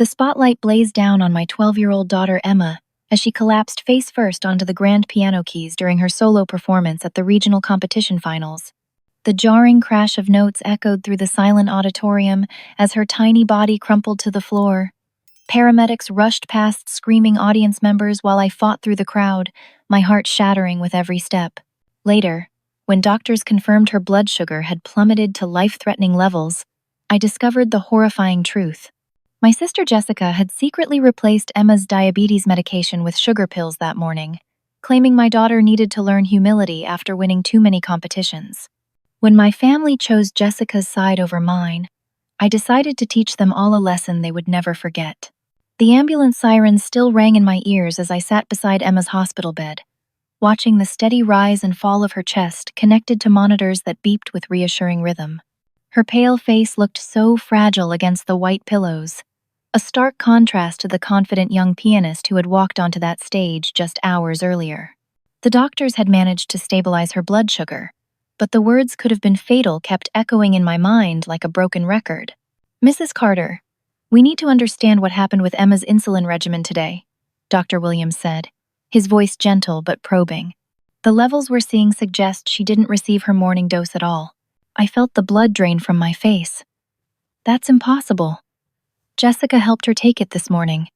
The spotlight blazed down on my 12-year-old daughter Emma as she collapsed face first onto the grand piano keys during her solo performance at the regional competition finals. The jarring crash of notes echoed through the silent auditorium as her tiny body crumpled to the floor. Paramedics rushed past screaming audience members while I fought through the crowd, my heart shattering with every step. Later, when doctors confirmed her blood sugar had plummeted to life-threatening levels, I discovered the horrifying truth. My sister Jessica had secretly replaced Emma's diabetes medication with sugar pills that morning, claiming my daughter needed to learn humility after winning too many competitions. When my family chose Jessica's side over mine, I decided to teach them all a lesson they would never forget. The ambulance sirens still rang in my ears as I sat beside Emma's hospital bed, watching the steady rise and fall of her chest connected to monitors that beeped with reassuring rhythm. Her pale face looked so fragile against the white pillows, a stark contrast to the confident young pianist who had walked onto that stage just hours earlier. The doctors had managed to stabilize her blood sugar, but the words could have been fatal kept echoing in my mind like a broken record. "Mrs. Carter, we need to understand what happened with Emma's insulin regimen today," Dr. Williams said, his voice gentle but probing. "The levels we're seeing suggest she didn't receive her morning dose at all." I felt the blood drain from my face. "That's impossible. Jessica helped her take it this morning.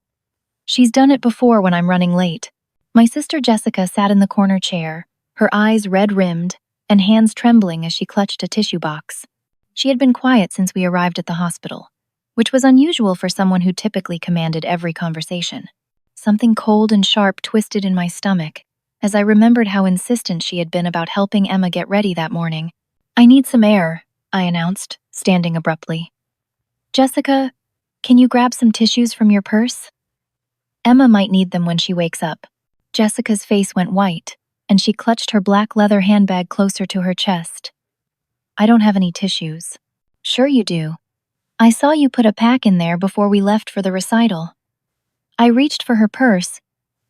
She's done it before when I'm running late." My sister Jessica sat in the corner chair, her eyes red-rimmed and hands trembling as she clutched a tissue box. She had been quiet since we arrived at the hospital, which was unusual for someone who typically commanded every conversation. Something cold and sharp twisted in my stomach as I remembered how insistent she had been about helping Emma get ready that morning. "I need some air," I announced, standing abruptly. "Jessica, can you grab some tissues from your purse? Emma might need them when she wakes up." Jessica's face went white, and she clutched her black leather handbag closer to her chest. "I don't have any tissues." "Sure you do. I saw you put a pack in there before we left for the recital." I reached for her purse,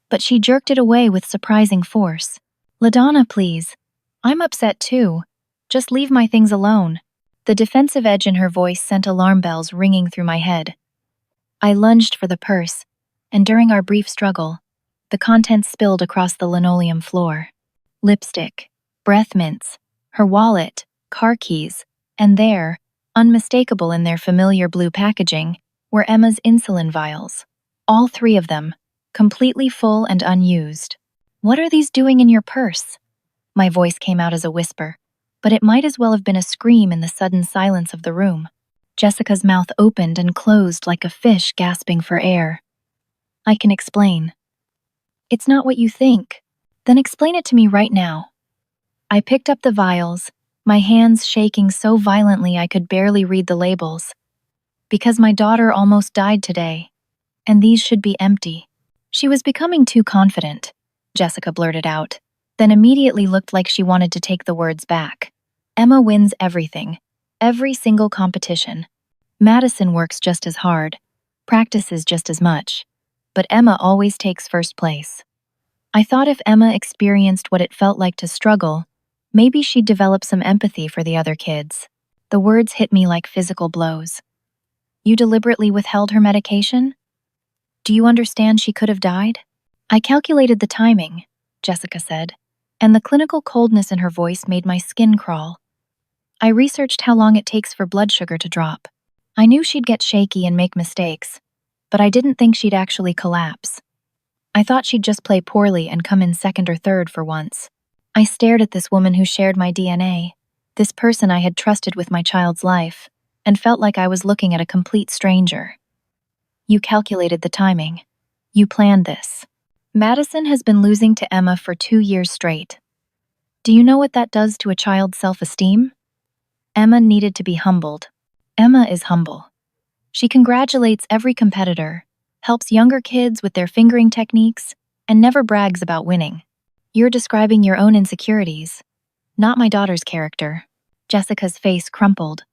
but she jerked it away with surprising force. "LaDonna, please. I'm upset too. Just leave my things alone." The defensive edge in her voice sent alarm bells ringing through my head. I lunged for the purse, and during our brief struggle, the contents spilled across the linoleum floor. Lipstick, breath mints, her wallet, car keys, and there, unmistakable in their familiar blue packaging, were Emma's insulin vials. All 3 of them, completely full and unused. "What are these doing in your purse?" My voice came out as a whisper, but it might as well have been a scream in the sudden silence of the room. Jessica's mouth opened and closed like a fish gasping for air. "I can explain." "It's not what you think." "Then explain it to me right now." I picked up the vials, my hands shaking so violently I could barely read the labels. "Because my daughter almost died today, and these should be empty." She was becoming too confident, Jessica blurted out, then immediately looked like she wanted to take the words back. "Emma wins everything. Every single competition. Madison works just as hard, practices just as much, but Emma always takes first place. I thought if Emma experienced what it felt like to struggle, maybe she'd develop some empathy for the other kids." The words hit me like physical blows. "You deliberately withheld her medication? Do you understand she could have died?" "I calculated the timing," Jessica said, and the clinical coldness in her voice made my skin crawl. "I researched how long it takes for blood sugar to drop. I knew she'd get shaky and make mistakes, but I didn't think she'd actually collapse. I thought she'd just play poorly and come in second or third for once." I stared at this woman who shared my DNA, this person I had trusted with my child's life, and felt like I was looking at a complete stranger. "You calculated the timing. You planned this. Madison has been losing to Emma for 2 years straight. Do you know what that does to a child's self-esteem?" Emma needed to be humbled. Emma is humble. She congratulates every competitor, helps younger kids with their fingering techniques, and never brags about winning. "You're describing your own insecurities, not my daughter's character." Jessica's face crumpled,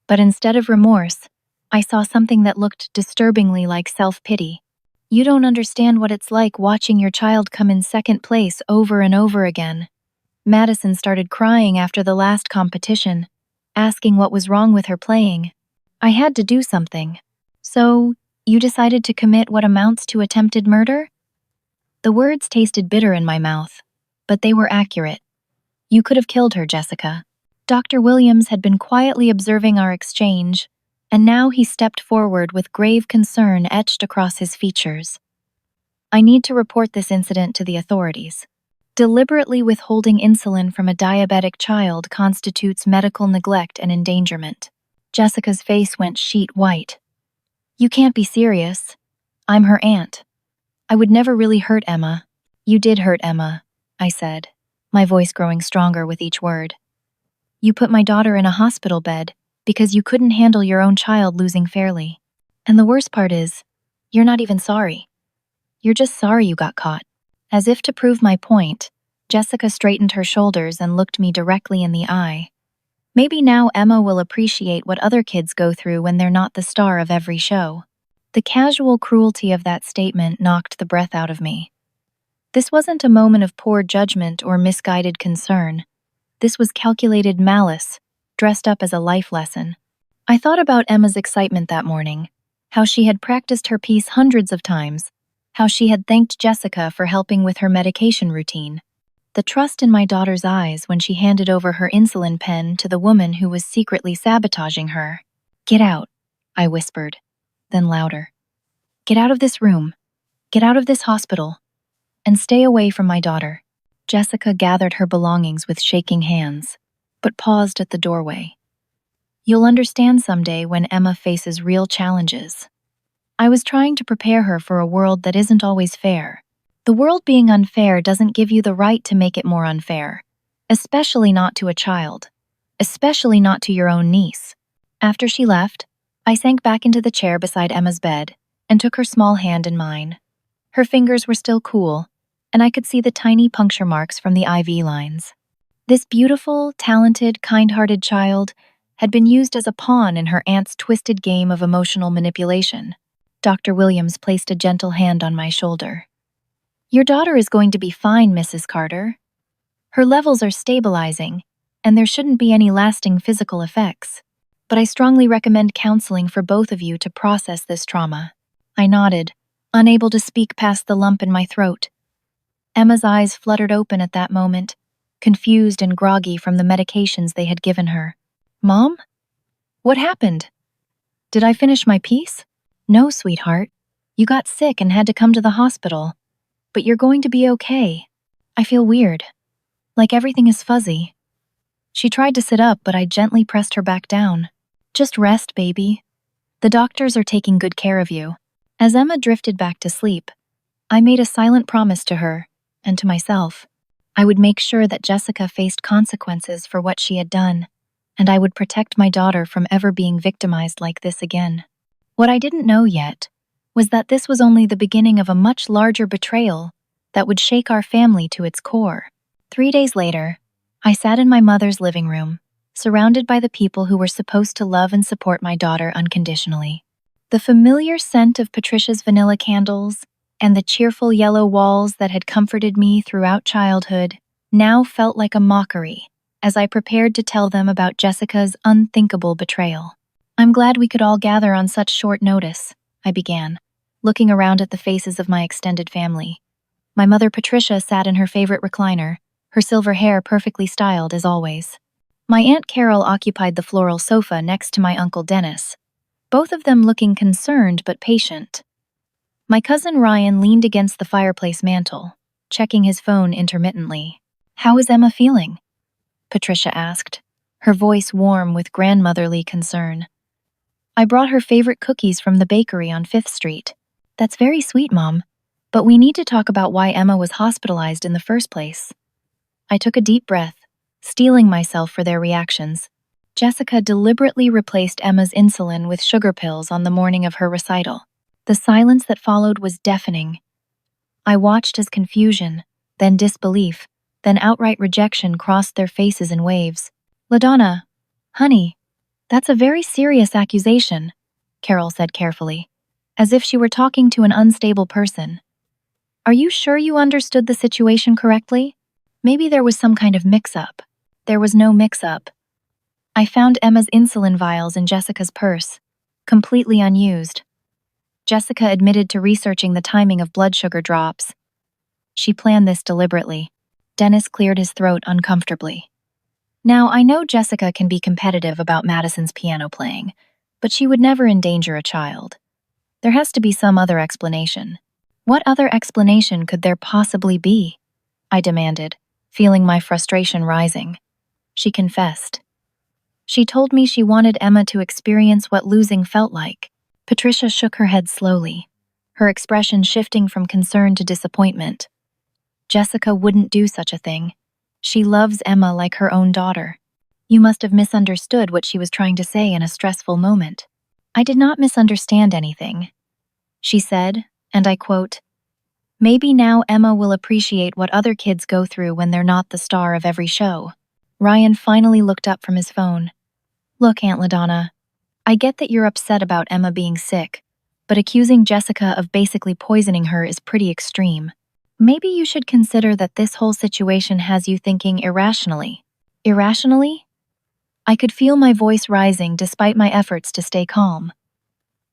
but instead of remorse, I saw something that looked disturbingly like self-pity. "You don't understand what it's like watching your child come in second place over and over again. Madison started crying after the last competition, asking what was wrong with her playing. I had to do something. So, You decided to commit what amounts to attempted murder? The words tasted bitter in my mouth, but they were accurate. You could have killed her, Jessica. Dr. Williams had been quietly observing our exchange, and now he stepped forward with grave concern etched across his features. I need to report this incident to the authorities. Deliberately withholding insulin from a diabetic child constitutes medical neglect and endangerment. Jessica's face went sheet white. You can't be serious. I'm her aunt. I would never really hurt Emma. You did hurt Emma, I said, my voice growing stronger with each word. You put my daughter in a hospital bed because you couldn't handle your own child losing fairly. And the worst part is, you're not even sorry. You're just sorry you got caught. As if to prove my point, Jessica straightened her shoulders and looked me directly in the eye. Maybe now Emma will appreciate what other kids go through when they're not the star of every show. The casual cruelty of that statement knocked the breath out of me. This wasn't a moment of poor judgment or misguided concern. This was calculated malice, dressed up as a life lesson. I thought about Emma's excitement that morning, how she had practiced her piece hundreds of times, how she had thanked Jessica for helping with her medication routine. The trust in my daughter's eyes when she handed over her insulin pen to the woman who was secretly sabotaging her. Get out, I whispered, then louder. Get out of this room. Get out of this hospital. And stay away from my daughter. Jessica gathered her belongings with shaking hands, but paused at the doorway. You'll understand someday when Emma faces real challenges. I was trying to prepare her for a world that isn't always fair. The world being unfair doesn't give you the right to make it more unfair, especially not to a child, especially not to your own niece. After she left, I sank back into the chair beside Emma's bed and took her small hand in mine. Her fingers were still cool, and I could see the tiny puncture marks from the IV lines. This beautiful, talented, kind-hearted child had been used as a pawn in her aunt's twisted game of emotional manipulation. Dr. Williams placed a gentle hand on my shoulder. Your daughter is going to be fine, Mrs. Carter. Her levels are stabilizing, and there shouldn't be any lasting physical effects. But I strongly recommend counseling for both of you to process this trauma. I nodded, unable to speak past the lump in my throat. Emma's eyes fluttered open at that moment, confused and groggy from the medications they had given her. Mom? What happened? Did I finish my piece? No, sweetheart. You got sick and had to come to the hospital. But you're going to be okay. I feel weird. Like everything is fuzzy. She tried to sit up, but I gently pressed her back down. Just rest, baby. The doctors are taking good care of you. As Emma drifted back to sleep, I made a silent promise to her, and to myself. I would make sure that Jessica faced consequences for what she had done, and I would protect my daughter from ever being victimized like this again. What I didn't know yet was that this was only the beginning of a much larger betrayal that would shake our family to its core. 3 days later, I sat in my mother's living room, surrounded by the people who were supposed to love and support my daughter unconditionally. The familiar scent of Patricia's vanilla candles and the cheerful yellow walls that had comforted me throughout childhood now felt like a mockery as I prepared to tell them about Jessica's unthinkable betrayal. I'm glad we could all gather on such short notice, I began, looking around at the faces of my extended family. My mother Patricia sat in her favorite recliner, her silver hair perfectly styled as always. My Aunt Carol occupied the floral sofa next to my Uncle Dennis, both of them looking concerned but patient. My cousin Ryan leaned against the fireplace mantel, checking his phone intermittently. How is Emma feeling? Patricia asked, her voice warm with grandmotherly concern. I brought her favorite cookies from the bakery on 5th Street. That's very sweet, Mom, but we need to talk about why Emma was hospitalized in the first place. I took a deep breath, steeling myself for their reactions. Jessica deliberately replaced Emma's insulin with sugar pills on the morning of her recital. The silence that followed was deafening. I watched as confusion, then disbelief, then outright rejection crossed their faces in waves. LaDonna, honey, that's a very serious accusation, Carol said carefully, as if she were talking to an unstable person. Are you sure you understood the situation correctly? Maybe there was some kind of mix-up. There was no mix-up. I found Emma's insulin vials in Jessica's purse, completely unused. Jessica admitted to researching the timing of blood sugar drops. She planned this deliberately. Dennis cleared his throat uncomfortably. Now, I know Jessica can be competitive about Madison's piano playing, but she would never endanger a child. There has to be some other explanation. What other explanation could there possibly be? I demanded, feeling my frustration rising. She confessed. She told me she wanted Emma to experience what losing felt like. Patricia shook her head slowly, her expression shifting from concern to disappointment. Jessica wouldn't do such a thing. She loves Emma like her own daughter. You must have misunderstood what she was trying to say in a stressful moment. I did not misunderstand anything. She said, and I quote, "Maybe now Emma will appreciate what other kids go through when they're not the star of every show." Ryan finally looked up from his phone. "Look, Aunt LaDonna, I get that you're upset about Emma being sick, but accusing Jessica of basically poisoning her is pretty extreme. Maybe you should consider that this whole situation has you thinking irrationally." Irrationally? I could feel my voice rising despite my efforts to stay calm.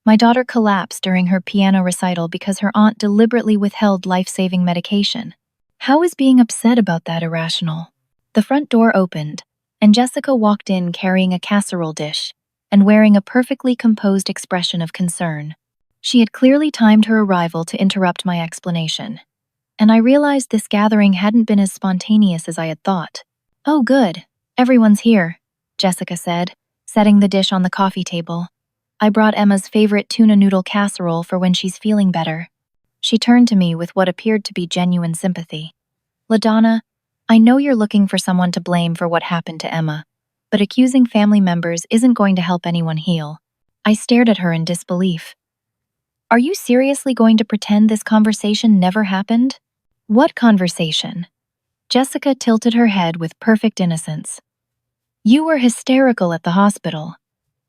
My daughter collapsed during her piano recital because her aunt deliberately withheld life-saving medication. How is being upset about that irrational? The front door opened, and Jessica walked in carrying a casserole dish and wearing a perfectly composed expression of concern. She had clearly timed her arrival to interrupt my explanation, and I realized this gathering hadn't been as spontaneous as I had thought. "Oh, good. Everyone's here," Jessica said, setting the dish on the coffee table. "I brought Emma's favorite tuna noodle casserole for when she's feeling better." She turned to me with what appeared to be genuine sympathy. "LaDonna, I know you're looking for someone to blame for what happened to Emma, but accusing family members isn't going to help anyone heal." I stared at her in disbelief. "Are you seriously going to pretend this conversation never happened?" "What conversation?" Jessica tilted her head with perfect innocence. "You were hysterical at the hospital.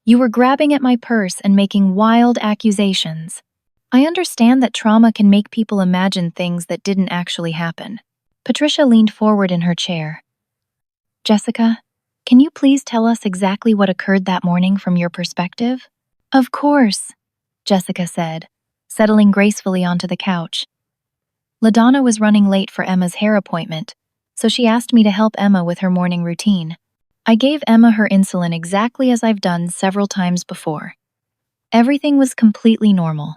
You were grabbing at my purse and making wild accusations. I understand that trauma can make people imagine things that didn't actually happen." Patricia leaned forward in her chair. "Jessica, can you please tell us exactly what occurred that morning from your perspective?" "Of course," Jessica said, settling gracefully onto the couch. LaDonna was running late for Emma's hair appointment, so she asked me to help Emma with her morning routine. I gave Emma her insulin exactly as I've done several times before. Everything was completely normal.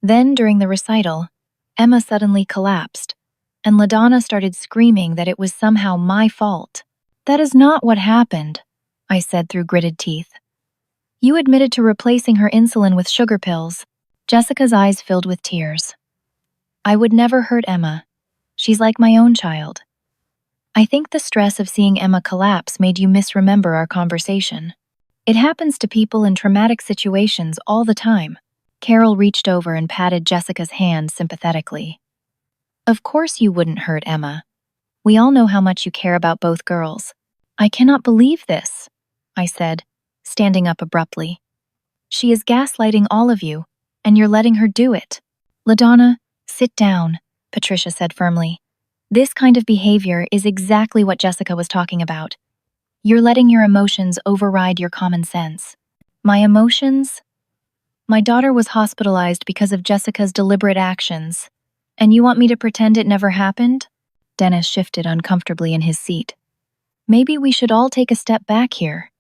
Then, during the recital, Emma suddenly collapsed, and LaDonna started screaming that it was somehow my fault. "That is not what happened," I said through gritted teeth. "You admitted to replacing her insulin with sugar pills." Jessica's eyes filled with tears. "I would never hurt Emma. She's like my own child." "I think the stress of seeing Emma collapse made you misremember our conversation. It happens to people in traumatic situations all the time." Carol reached over and patted Jessica's hand sympathetically. "Of course you wouldn't hurt Emma. We all know how much you care about both girls." "I cannot believe this," I said, standing up abruptly. "She is gaslighting all of you, and you're letting her do it." "LaDonna, sit down," Patricia said firmly. "This kind of behavior is exactly what Jessica was talking about. You're letting your emotions override your common sense." "My emotions?" "My daughter was hospitalized because of Jessica's deliberate actions. And you want me to pretend it never happened?" Dennis shifted uncomfortably in his seat. "Maybe we should all take a step back here.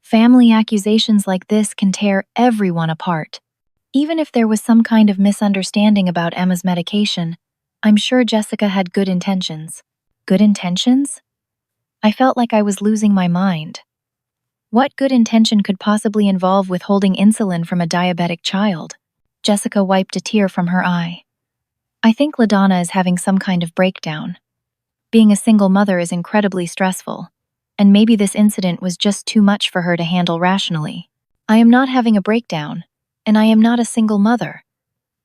Family accusations like this can tear everyone apart. Even if there was some kind of misunderstanding about Emma's medication, I'm sure Jessica had good intentions." Good intentions? I felt like I was losing my mind. What good intention could possibly involve withholding insulin from a diabetic child? Jessica wiped a tear from her eye. "I think LaDonna is having some kind of breakdown. Being a single mother is incredibly stressful, and maybe this incident was just too much for her to handle rationally." "I am not having a breakdown, and I am not a single mother.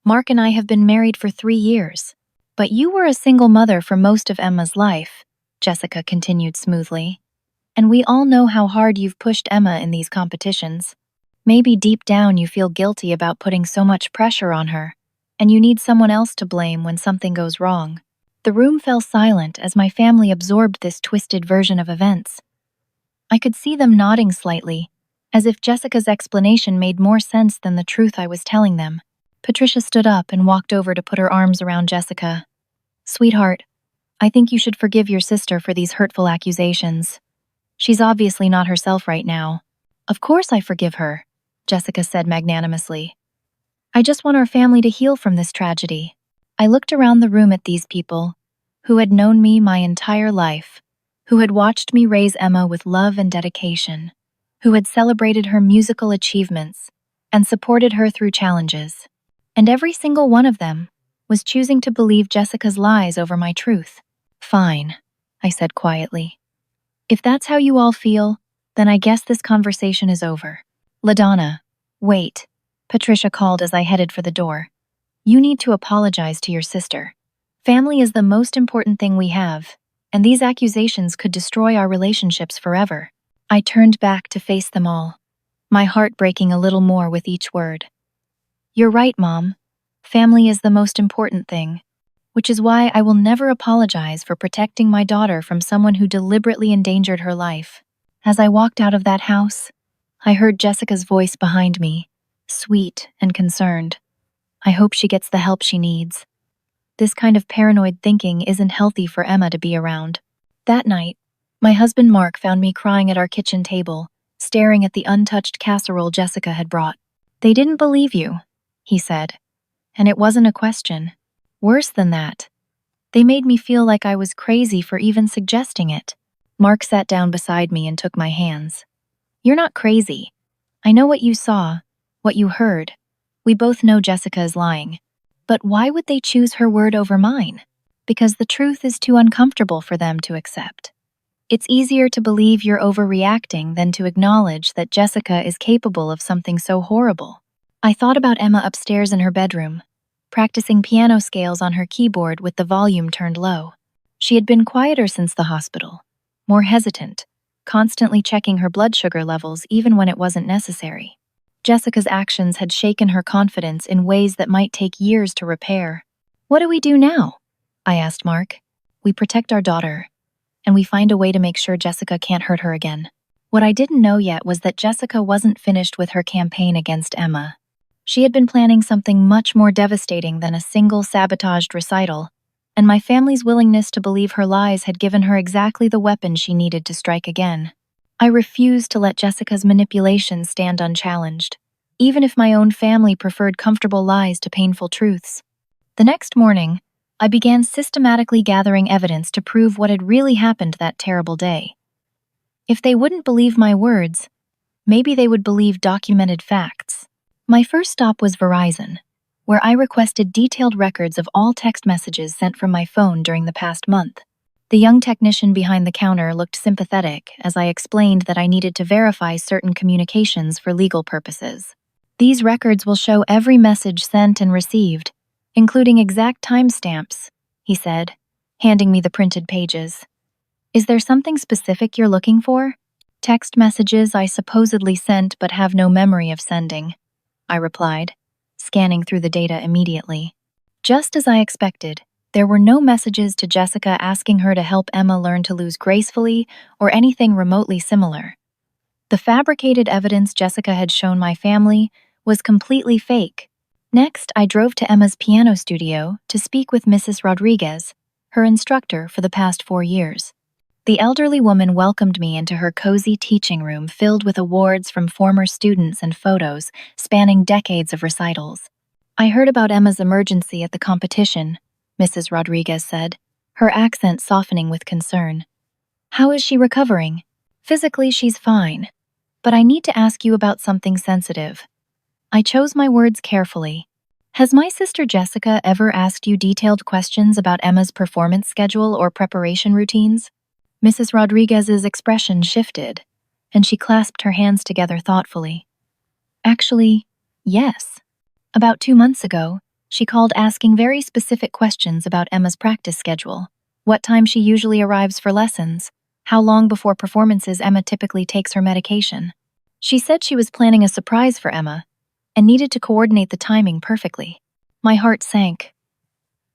Mark and I have been married for 3 years. But you were a single mother for most of Emma's life," Jessica continued smoothly. "And we all know how hard you've pushed Emma in these competitions. Maybe deep down you feel guilty about putting so much pressure on her, and you need someone else to blame when something goes wrong." The room fell silent as my family absorbed this twisted version of events. I could see them nodding slightly, as if Jessica's explanation made more sense than the truth I was telling them. Patricia stood up and walked over to put her arms around Jessica. Sweetheart, I think you should forgive your sister for these hurtful accusations. She's obviously not herself right now. Of course I forgive her, Jessica said magnanimously. I just want our family to heal from this tragedy. I looked around the room at these people, who had known me my entire life, who had watched me raise Emma with love and dedication, who had celebrated her musical achievements and supported her through challenges. And every single one of them was choosing to believe Jessica's lies over my truth. Fine, I said quietly. If that's how you all feel, then I guess this conversation is over. LaDonna, wait, Patricia called as I headed for the door. You need to apologize to your sister. Family is the most important thing we have, and these accusations could destroy our relationships forever. I turned back to face them all, my heart breaking a little more with each word. You're right, Mom. Family is the most important thing, which is why I will never apologize for protecting my daughter from someone who deliberately endangered her life. As I walked out of that house, I heard Jessica's voice behind me, sweet and concerned. I hope she gets the help she needs. This kind of paranoid thinking isn't healthy for Emma to be around. That night, my husband Mark found me crying at our kitchen table, staring at the untouched casserole Jessica had brought. They didn't believe you, he said. And it wasn't a question. Worse than that, they made me feel like I was crazy for even suggesting it. Mark sat down beside me and took my hands. You're not crazy. I know what you saw, what you heard. We both know Jessica is lying. But why would they choose her word over mine? Because the truth is too uncomfortable for them to accept. It's easier to believe you're overreacting than to acknowledge that Jessica is capable of something so horrible. I thought about Emma upstairs in her bedroom, practicing piano scales on her keyboard with the volume turned low. She had been quieter since the hospital, more hesitant, constantly checking her blood sugar levels even when it wasn't necessary. Jessica's actions had shaken her confidence in ways that might take years to repair. What do we do now? I asked Mark. We protect our daughter, and we find a way to make sure Jessica can't hurt her again. What I didn't know yet was that Jessica wasn't finished with her campaign against Emma. She had been planning something much more devastating than a single sabotaged recital, and my family's willingness to believe her lies had given her exactly the weapon she needed to strike again. I refused to let Jessica's manipulation stand unchallenged, even if my own family preferred comfortable lies to painful truths. The next morning, I began systematically gathering evidence to prove what had really happened that terrible day. If they wouldn't believe my words, maybe they would believe documented facts. My first stop was Verizon, where I requested detailed records of all text messages sent from my phone during the past month. The young technician behind the counter looked sympathetic as I explained that I needed to verify certain communications for legal purposes. These records will show every message sent and received, including exact timestamps, he said, handing me the printed pages. Is there something specific you're looking for? Text messages I supposedly sent but have no memory of sending, I replied, scanning through the data immediately. Just as I expected, there were no messages to Jessica asking her to help Emma learn to lose gracefully or anything remotely similar. The fabricated evidence Jessica had shown my family was completely fake. Next, I drove to Emma's piano studio to speak with Mrs. Rodriguez, her instructor for the past 4 years. The elderly woman welcomed me into her cozy teaching room filled with awards from former students and photos spanning decades of recitals. I heard about Emma's emergency at the competition, Mrs. Rodriguez said, her accent softening with concern. How is she recovering? Physically, she's fine, but I need to ask you about something sensitive. I chose my words carefully. Has my sister Jessica ever asked you detailed questions about Emma's performance schedule or preparation routines? Mrs. Rodriguez's expression shifted, and she clasped her hands together thoughtfully. Actually, yes. About 2 months ago, she called asking very specific questions about Emma's practice schedule, what time she usually arrives for lessons, how long before performances Emma typically takes her medication. She said she was planning a surprise for Emma and needed to coordinate the timing perfectly. My heart sank.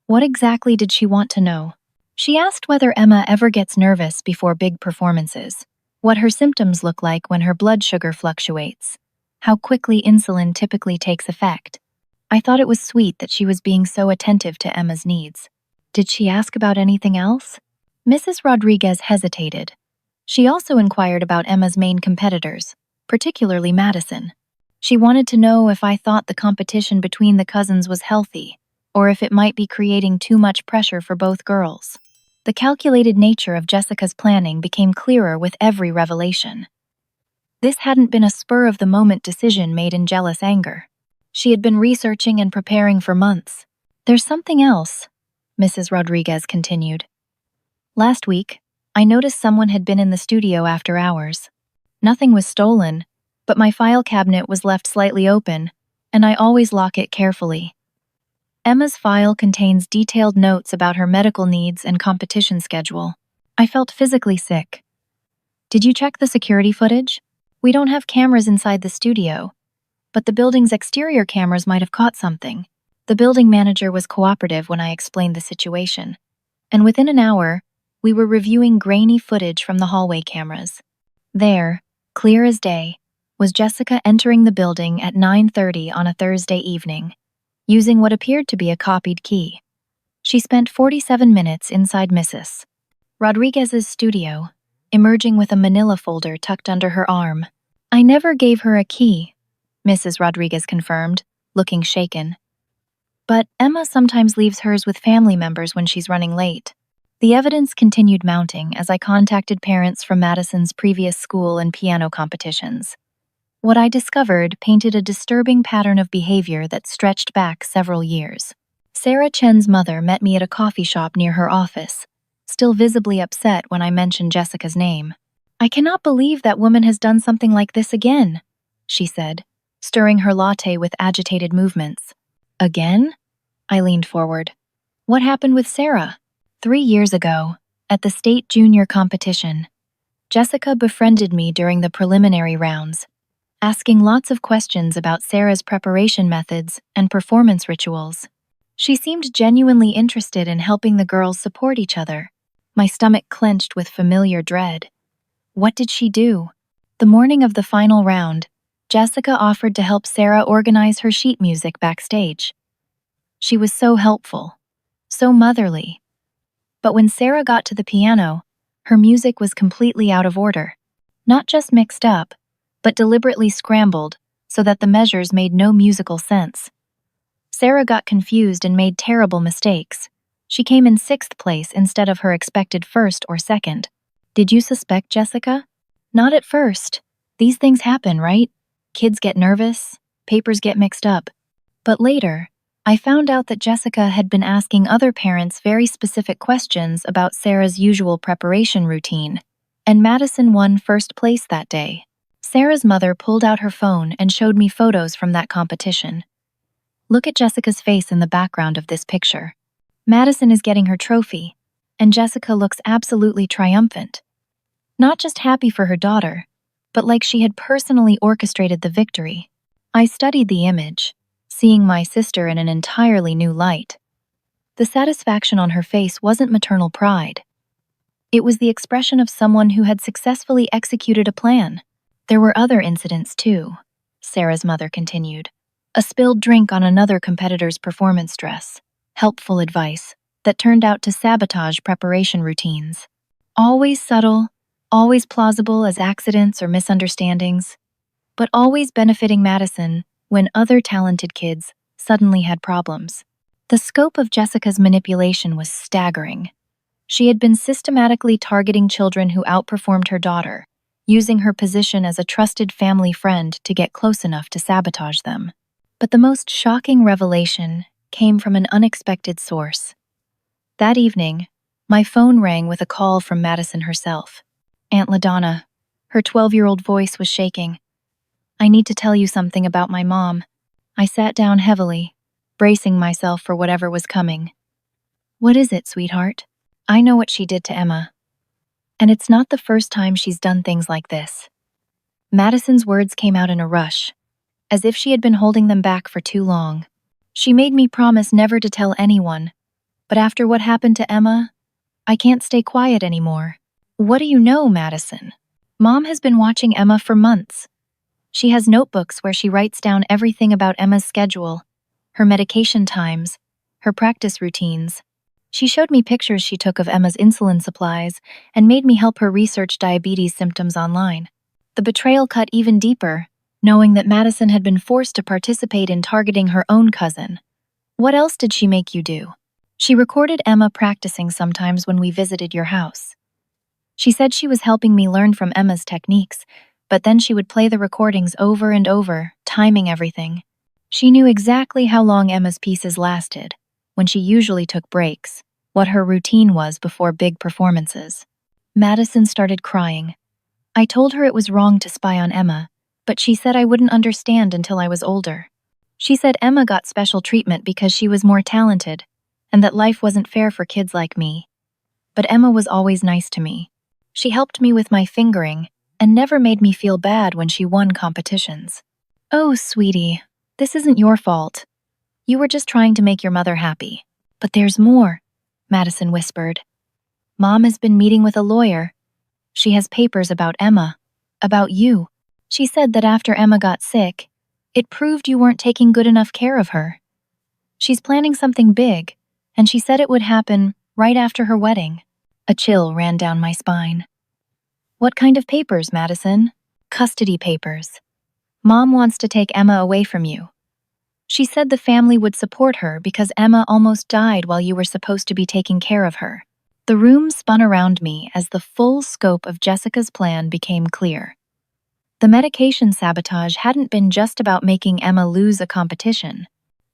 What exactly did she want to know? She asked whether Emma ever gets nervous before big performances, what her symptoms look like when her blood sugar fluctuates, how quickly insulin typically takes effect. I thought it was sweet that she was being so attentive to Emma's needs. Did she ask about anything else? Mrs. Rodriguez hesitated. She also inquired about Emma's main competitors, particularly Madison. She wanted to know if I thought the competition between the cousins was healthy, or if it might be creating too much pressure for both girls. The calculated nature of Jessica's planning became clearer with every revelation. This hadn't been a spur-of-the-moment decision made in jealous anger. She had been researching and preparing for months. There's something else, Mrs. Rodriguez continued. Last week, I noticed someone had been in the studio after hours. Nothing was stolen, but my file cabinet was left slightly open, and I always lock it carefully. Emma's file contains detailed notes about her medical needs and competition schedule. I felt physically sick. Did you check the security footage? We don't have cameras inside the studio, but the building's exterior cameras might have caught something. The building manager was cooperative when I explained the situation, and within an hour, we were reviewing grainy footage from the hallway cameras. There, clear as day, was Jessica entering the building at 9:30 on a Thursday evening, using what appeared to be a copied key. She spent 47 minutes inside Mrs. Rodriguez's studio, emerging with a manila folder tucked under her arm. I never gave her a key, Mrs. Rodriguez confirmed, looking shaken. But Emma sometimes leaves hers with family members when she's running late. The evidence continued mounting as I contacted parents from Madison's previous school and piano competitions. What I discovered painted a disturbing pattern of behavior that stretched back several years. Sarah Chen's mother met me at a coffee shop near her office, still visibly upset when I mentioned Jessica's name. I cannot believe that woman has done something like this again, she said, stirring her latte with agitated movements. Again? I leaned forward. What happened with Sarah? 3 years ago, at the state junior competition, Jessica befriended me during the preliminary rounds, asking lots of questions about Sarah's preparation methods and performance rituals. She seemed genuinely interested in helping the girls support each other. My stomach clenched with familiar dread. What did she do? The morning of the final round, Jessica offered to help Sarah organize her sheet music backstage. She was so helpful, so motherly. But when Sarah got to the piano, her music was completely out of order. Not just mixed up, but deliberately scrambled so that the measures made no musical sense. Sarah got confused and made terrible mistakes. She came in 6th place instead of her expected 1st or 2nd. Did you suspect Jessica? Not at first. These things happen, right? Kids get nervous, papers get mixed up. But later, I found out that Jessica had been asking other parents very specific questions about Sarah's usual preparation routine, and Madison won 1st place that day. Sarah's mother pulled out her phone and showed me photos from that competition. Look at Jessica's face in the background of this picture. Madison is getting her trophy, and Jessica looks absolutely triumphant. Not just happy for her daughter, but like she had personally orchestrated the victory. I studied the image, seeing my sister in an entirely new light. The satisfaction on her face wasn't maternal pride. It was the expression of someone who had successfully executed a plan. There were other incidents too, Sarah's mother continued. A spilled drink on another competitor's performance dress, helpful advice that turned out to sabotage preparation routines. Always subtle, always plausible as accidents or misunderstandings, but always benefiting Madison when other talented kids suddenly had problems. The scope of Jessica's manipulation was staggering. She had been systematically targeting children who outperformed her daughter, using her position as a trusted family friend to get close enough to sabotage them. But the most shocking revelation came from an unexpected source. That evening, my phone rang with a call from Madison herself. Aunt LaDonna. Her 12-year-old voice was shaking. I need to tell you something about my mom. I sat down heavily, bracing myself for whatever was coming. What is it, sweetheart? I know what she did to Emma. And it's not the first time she's done things like this. Madison's words came out in a rush, as if she had been holding them back for too long. She made me promise never to tell anyone, but after what happened to Emma, I can't stay quiet anymore. What do you know, Madison? Mom has been watching Emma for months. She has notebooks where she writes down everything about Emma's schedule, her medication times, her practice routines. She showed me pictures she took of Emma's insulin supplies and made me help her research diabetes symptoms online. The betrayal cut even deeper, knowing that Madison had been forced to participate in targeting her own cousin. What else did she make you do? She recorded Emma practicing sometimes when we visited your house. She said she was helping me learn from Emma's techniques, but then she would play the recordings over and over, timing everything. She knew exactly how long Emma's pieces lasted, when she usually took breaks, what her routine was before big performances. Madison started crying. I told her it was wrong to spy on Emma, but she said I wouldn't understand until I was older. She said Emma got special treatment because she was more talented, and that life wasn't fair for kids like me. But Emma was always nice to me. She helped me with my fingering and never made me feel bad when she won competitions. Oh, sweetie, this isn't your fault. You were just trying to make your mother happy. But there's more, Madison whispered. Mom has been meeting with a lawyer. She has papers about Emma, about you. She said that after Emma got sick, it proved you weren't taking good enough care of her. She's planning something big, and she said it would happen right after her wedding. A chill ran down my spine. What kind of papers, Madison? Custody papers. Mom wants to take Emma away from you. She said the family would support her because Emma almost died while you were supposed to be taking care of her. The room spun around me as the full scope of Jessica's plan became clear. The medication sabotage hadn't been just about making Emma lose a competition.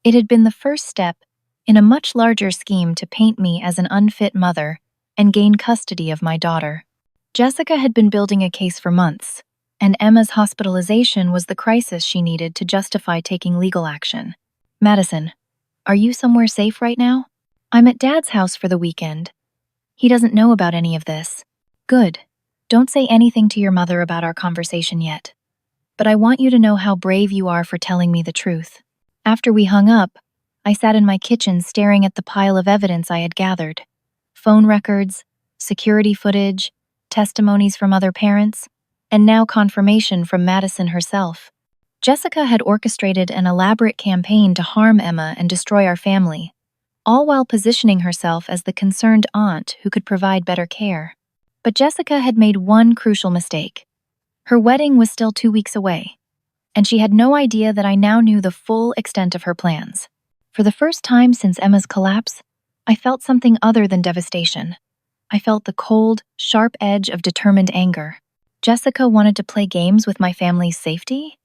It had been the first step in a much larger scheme to paint me as an unfit mother and gain custody of my daughter. Jessica had been building a case for months, and Emma's hospitalization was the crisis she needed to justify taking legal action. Madison, are you somewhere safe right now? I'm at Dad's house for the weekend. He doesn't know about any of this. Good. Don't say anything to your mother about our conversation yet. But I want you to know how brave you are for telling me the truth. After we hung up, I sat in my kitchen staring at the pile of evidence I had gathered. Phone records, security footage, testimonies from other parents, and now confirmation from Madison herself. Jessica had orchestrated an elaborate campaign to harm Emma and destroy our family, all while positioning herself as the concerned aunt who could provide better care. But Jessica had made one crucial mistake. Her wedding was still 2 weeks away, and she had no idea that I now knew the full extent of her plans. For the first time since Emma's collapse, I felt something other than devastation. I felt the cold, sharp edge of determined anger. Jessica wanted to play games with my family's safety?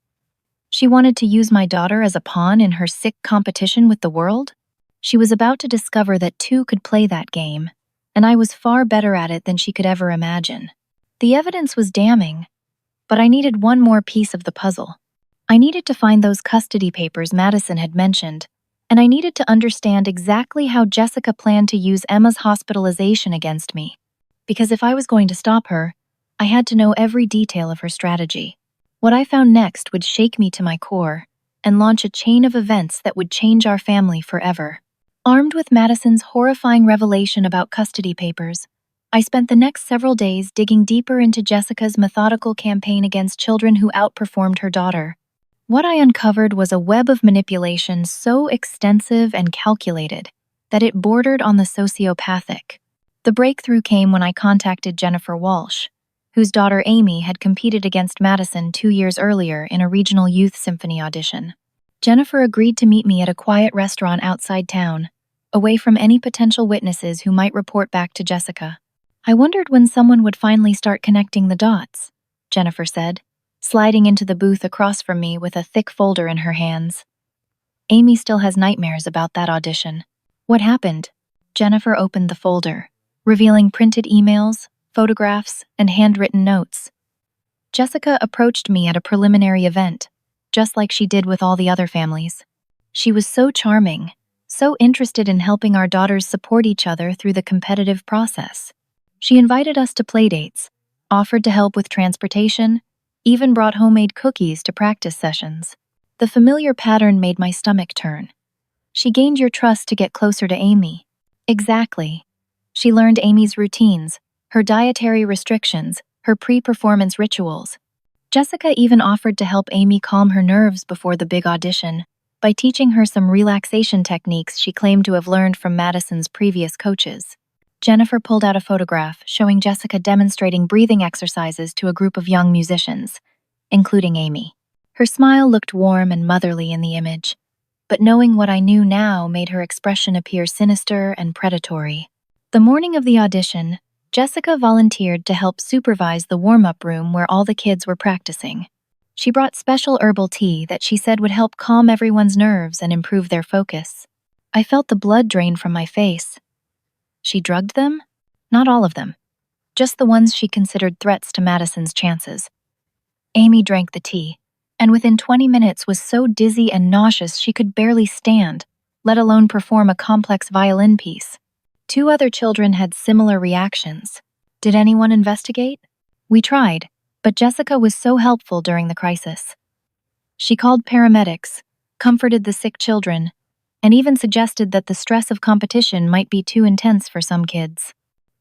She wanted to use my daughter as a pawn in her sick competition with the world? She was about to discover that two could play that game, and I was far better at it than she could ever imagine. The evidence was damning, but I needed one more piece of the puzzle. I needed to find those custody papers Madison had mentioned, and I needed to understand exactly how Jessica planned to use Emma's hospitalization against me. Because if I was going to stop her, I had to know every detail of her strategy. What I found next would shake me to my core and launch a chain of events that would change our family forever. Armed with Madison's horrifying revelation about custody papers, I spent the next several days digging deeper into Jessica's methodical campaign against children who outperformed her daughter. What I uncovered was a web of manipulation so extensive and calculated that it bordered on the sociopathic. The breakthrough came when I contacted Jennifer Walsh, whose daughter Amy had competed against Madison 2 years earlier in a regional youth symphony audition. Jennifer agreed to meet me at a quiet restaurant outside town, away from any potential witnesses who might report back to Jessica. I wondered when someone would finally start connecting the dots, Jennifer said, sliding into the booth across from me with a thick folder in her hands. Amy still has nightmares about that audition. What happened? Jennifer opened the folder, revealing printed emails, photographs, and handwritten notes. Jessica approached me at a preliminary event, just like she did with all the other families. She was so charming, so interested in helping our daughters support each other through the competitive process. She invited us to playdates, offered to help with transportation, even brought homemade cookies to practice sessions. The familiar pattern made my stomach turn. She gained your trust to get closer to Amy. Exactly. She learned Amy's routines, her dietary restrictions, her pre-performance rituals. Jessica even offered to help Amy calm her nerves before the big audition, by teaching her some relaxation techniques she claimed to have learned from Madison's previous coaches. Jennifer pulled out a photograph showing Jessica demonstrating breathing exercises to a group of young musicians, including Amy. Her smile looked warm and motherly in the image, but knowing what I knew now made her expression appear sinister and predatory. The morning of the audition, Jessica volunteered to help supervise the warm-up room where all the kids were practicing. She brought special herbal tea that she said would help calm everyone's nerves and improve their focus. I felt the blood drain from my face. She drugged them? Not all of them. Just the ones she considered threats to Madison's chances. Amy drank the tea, and within 20 minutes was so dizzy and nauseous she could barely stand, let alone perform a complex violin piece. 2 other children had similar reactions. Did anyone investigate? We tried, but Jessica was so helpful during the crisis. She called paramedics, comforted the sick children, and even suggested that the stress of competition might be too intense for some kids.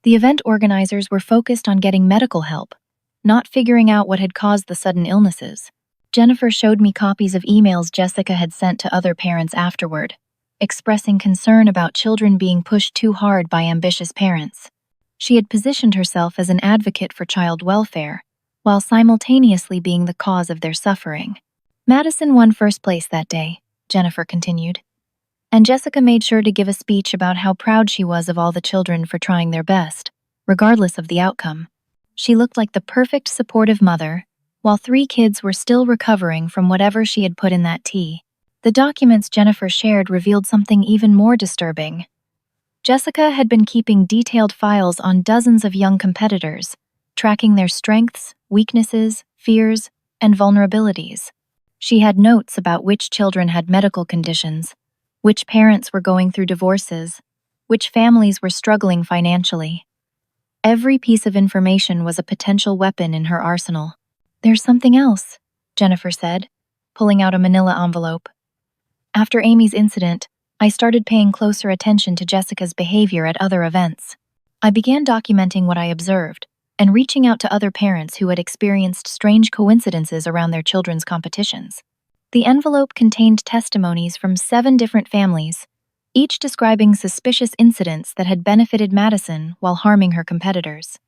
The event organizers were focused on getting medical help, not figuring out what had caused the sudden illnesses. Jennifer showed me copies of emails Jessica had sent to other parents afterward, expressing concern about children being pushed too hard by ambitious parents. She had positioned herself as an advocate for child welfare, while simultaneously being the cause of their suffering. Madison won first place that day, Jennifer continued, and Jessica made sure to give a speech about how proud she was of all the children for trying their best, regardless of the outcome. She looked like the perfect supportive mother, while 3 kids were still recovering from whatever she had put in that tea. The documents Jennifer shared revealed something even more disturbing. Jessica had been keeping detailed files on dozens of young competitors, tracking their strengths, weaknesses, fears, and vulnerabilities. She had notes about which children had medical conditions, which parents were going through divorces, which families were struggling financially. Every piece of information was a potential weapon in her arsenal. "There's something else," Jennifer said, pulling out a manila envelope. After Amy's incident, I started paying closer attention to Jessica's behavior at other events. I began documenting what I observed and reaching out to other parents who had experienced strange coincidences around their children's competitions. The envelope contained testimonies from 7 different families, each describing suspicious incidents that had benefited Madison while harming her competitors.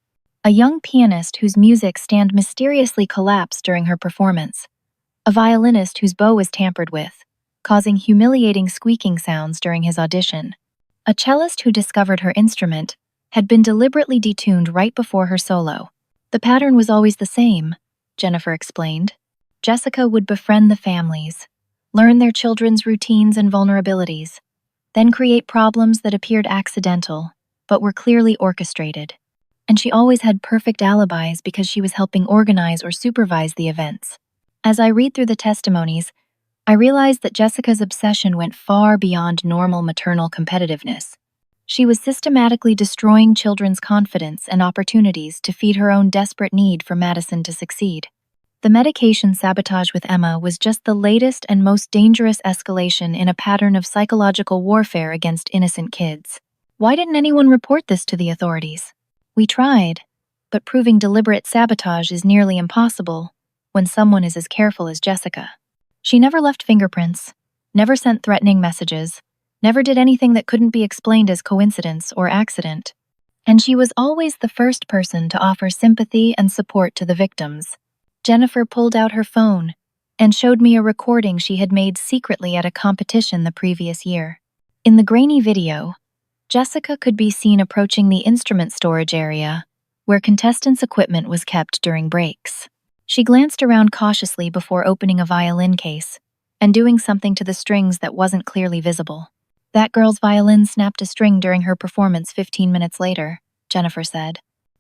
A young pianist whose music stand mysteriously collapsed during her performance. A violinist whose bow was tampered with, causing humiliating squeaking sounds during his audition. A cellist who discovered her instrument had been deliberately detuned right before her solo. The pattern was always the same, Jennifer explained. Jessica would befriend the families, learn their children's routines and vulnerabilities, then create problems that appeared accidental, but were clearly orchestrated. And she always had perfect alibis because she was helping organize or supervise the events. As I read through the testimonies, I realized that Jessica's obsession went far beyond normal maternal competitiveness. She was systematically destroying children's confidence and opportunities to feed her own desperate need for Madison to succeed. The medication sabotage with Emma was just the latest and most dangerous escalation in a pattern of psychological warfare against innocent kids. Why didn't anyone report this to the authorities? We tried, but proving deliberate sabotage is nearly impossible when someone is as careful as Jessica. She never left fingerprints, never sent threatening messages, never did anything that couldn't be explained as coincidence or accident. And she was always the first person to offer sympathy and support to the victims. Jennifer pulled out her phone and showed me a recording she had made secretly at a competition the previous year. In the grainy video, Jessica could be seen approaching the instrument storage area, where contestants' equipment was kept during breaks. She glanced around cautiously before opening a violin case and doing something to the strings that wasn't clearly visible. "That girl's violin snapped a string during her performance 15 minutes later," Jennifer said.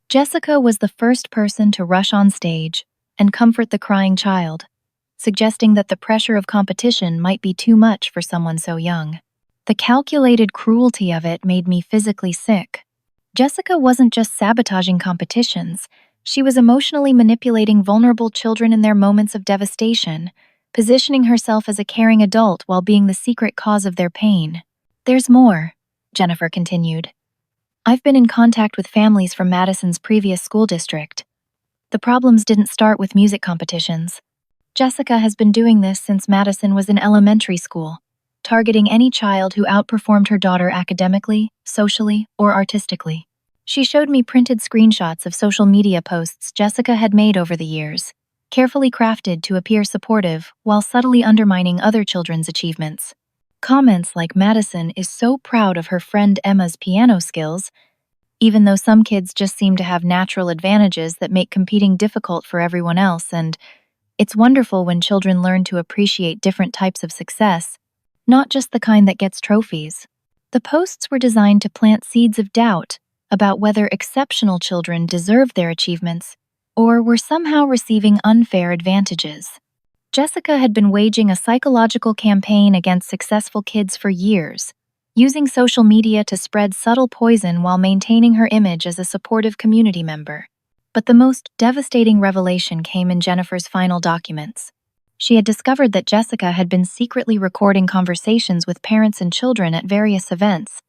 Jessica was the first person to rush on stage and comfort the crying child, suggesting that the pressure of competition might be too much for someone so young. The calculated cruelty of it made me physically sick. Jessica wasn't just sabotaging competitions, she was emotionally manipulating vulnerable children in their moments of devastation, positioning herself as a caring adult while being the secret cause of their pain. "There's more," Jennifer continued. "I've been in contact with families from Madison's previous school district. The problems didn't start with music competitions. Jessica has been doing this since Madison was in elementary school, targeting any child who outperformed her daughter academically, socially, or artistically. She showed me printed screenshots of social media posts Jessica had made over the years, carefully crafted to appear supportive while subtly undermining other children's achievements. Comments like "Madison is so proud of her friend Emma's piano skills," even though some kids just seem to have natural advantages that make competing difficult for everyone else, and "it's wonderful when children learn to appreciate different types of success, not just the kind that gets trophies." The posts were designed to plant seeds of doubt about whether exceptional children deserved their achievements or were somehow receiving unfair advantages. Jessica had been waging a psychological campaign against successful kids for years, using social media to spread subtle poison while maintaining her image as a supportive community member. But the most devastating revelation came in Jennifer's final documents. She had discovered that Jessica had been secretly recording conversations with parents and children at various events,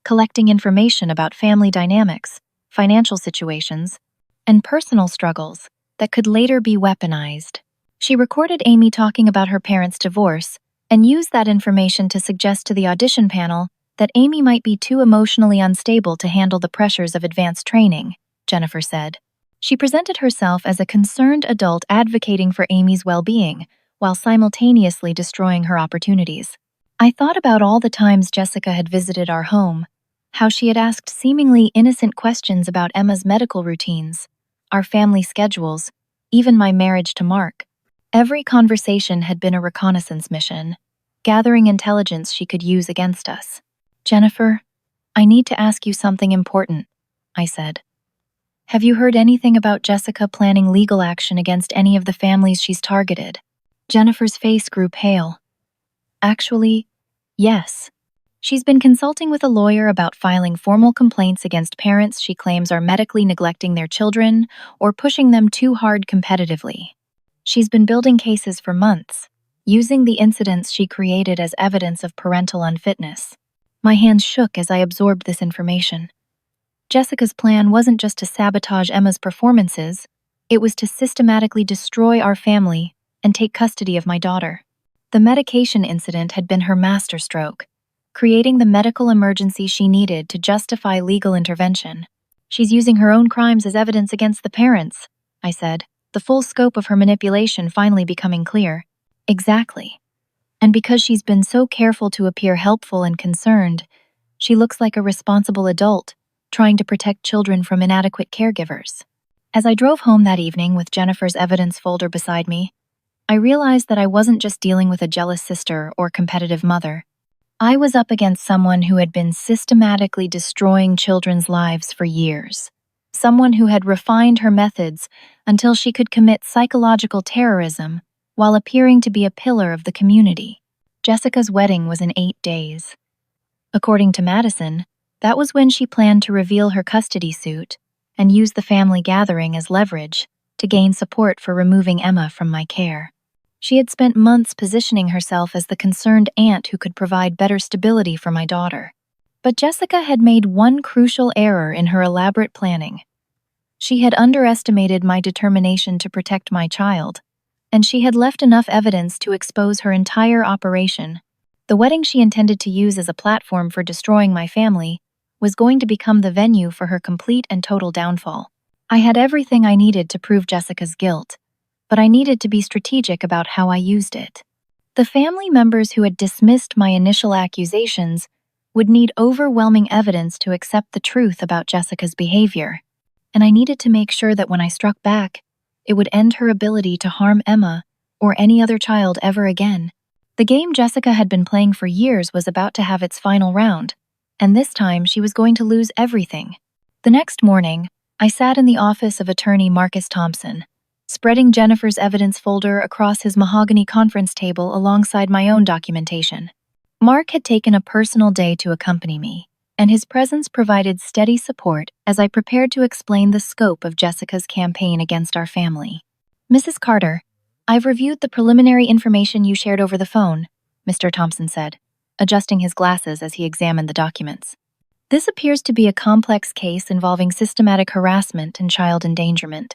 collecting information about family dynamics, financial situations, and personal struggles that could later be weaponized. She recorded Amy talking about her parents' divorce and used that information to suggest to the audition panel that Amy might be too emotionally unstable to handle the pressures of advanced training, Jennifer said. She presented herself as a concerned adult advocating for Amy's well-being, while simultaneously destroying her opportunities. I thought about all the times Jessica had visited our home, how she had asked seemingly innocent questions about Emma's medical routines, our family schedules, even my marriage to Mark. Every conversation had been a reconnaissance mission, gathering intelligence she could use against us. "Jennifer, I need to ask you something important," I said. "Have you heard anything about Jessica planning legal action against any of the families she's targeted?" Jennifer's face grew pale. "Actually, yes. She's been consulting with a lawyer about filing formal complaints against parents she claims are medically neglecting their children or pushing them too hard competitively. She's been building cases for months, using the incidents she created as evidence of parental unfitness." My hands shook as I absorbed this information. Jessica's plan wasn't just to sabotage Emma's performances, it was to systematically destroy our family and take custody of my daughter. The medication incident had been her masterstroke, creating the medical emergency she needed to justify legal intervention. "She's using her own crimes as evidence against the parents," I said, the full scope of her manipulation finally becoming clear. "Exactly. And because she's been so careful to appear helpful and concerned, she looks like a responsible adult, trying to protect children from inadequate caregivers." As I drove home that evening with Jennifer's evidence folder beside me, I realized that I wasn't just dealing with a jealous sister or competitive mother. I was up against someone who had been systematically destroying children's lives for years. Someone who had refined her methods until she could commit psychological terrorism while appearing to be a pillar of the community. Jessica's wedding was in 8 days. According to Madison, that was when she planned to reveal her custody suit and use the family gathering as leverage to gain support for removing Emma from my care. She had spent months positioning herself as the concerned aunt who could provide better stability for my daughter. But Jessica had made one crucial error in her elaborate planning. She had underestimated my determination to protect my child, and she had left enough evidence to expose her entire operation. The wedding she intended to use as a platform for destroying my family was going to become the venue for her complete and total downfall. I had everything I needed to prove Jessica's guilt, but I needed to be strategic about how I used it. The family members who had dismissed my initial accusations would need overwhelming evidence to accept the truth about Jessica's behavior, and I needed to make sure that when I struck back, it would end her ability to harm Emma or any other child ever again. The game Jessica had been playing for years was about to have its final round, and this time she was going to lose everything. The next morning, I sat in the office of attorney Marcus Thompson, spreading Jennifer's evidence folder across his mahogany conference table alongside my own documentation. Mark had taken a personal day to accompany me, and his presence provided steady support as I prepared to explain the scope of Jessica's campaign against our family. "Mrs. Carter, I've reviewed the preliminary information you shared over the phone," Mr. Thompson said, adjusting his glasses as he examined the documents. "This appears to be a complex case involving systematic harassment and child endangerment.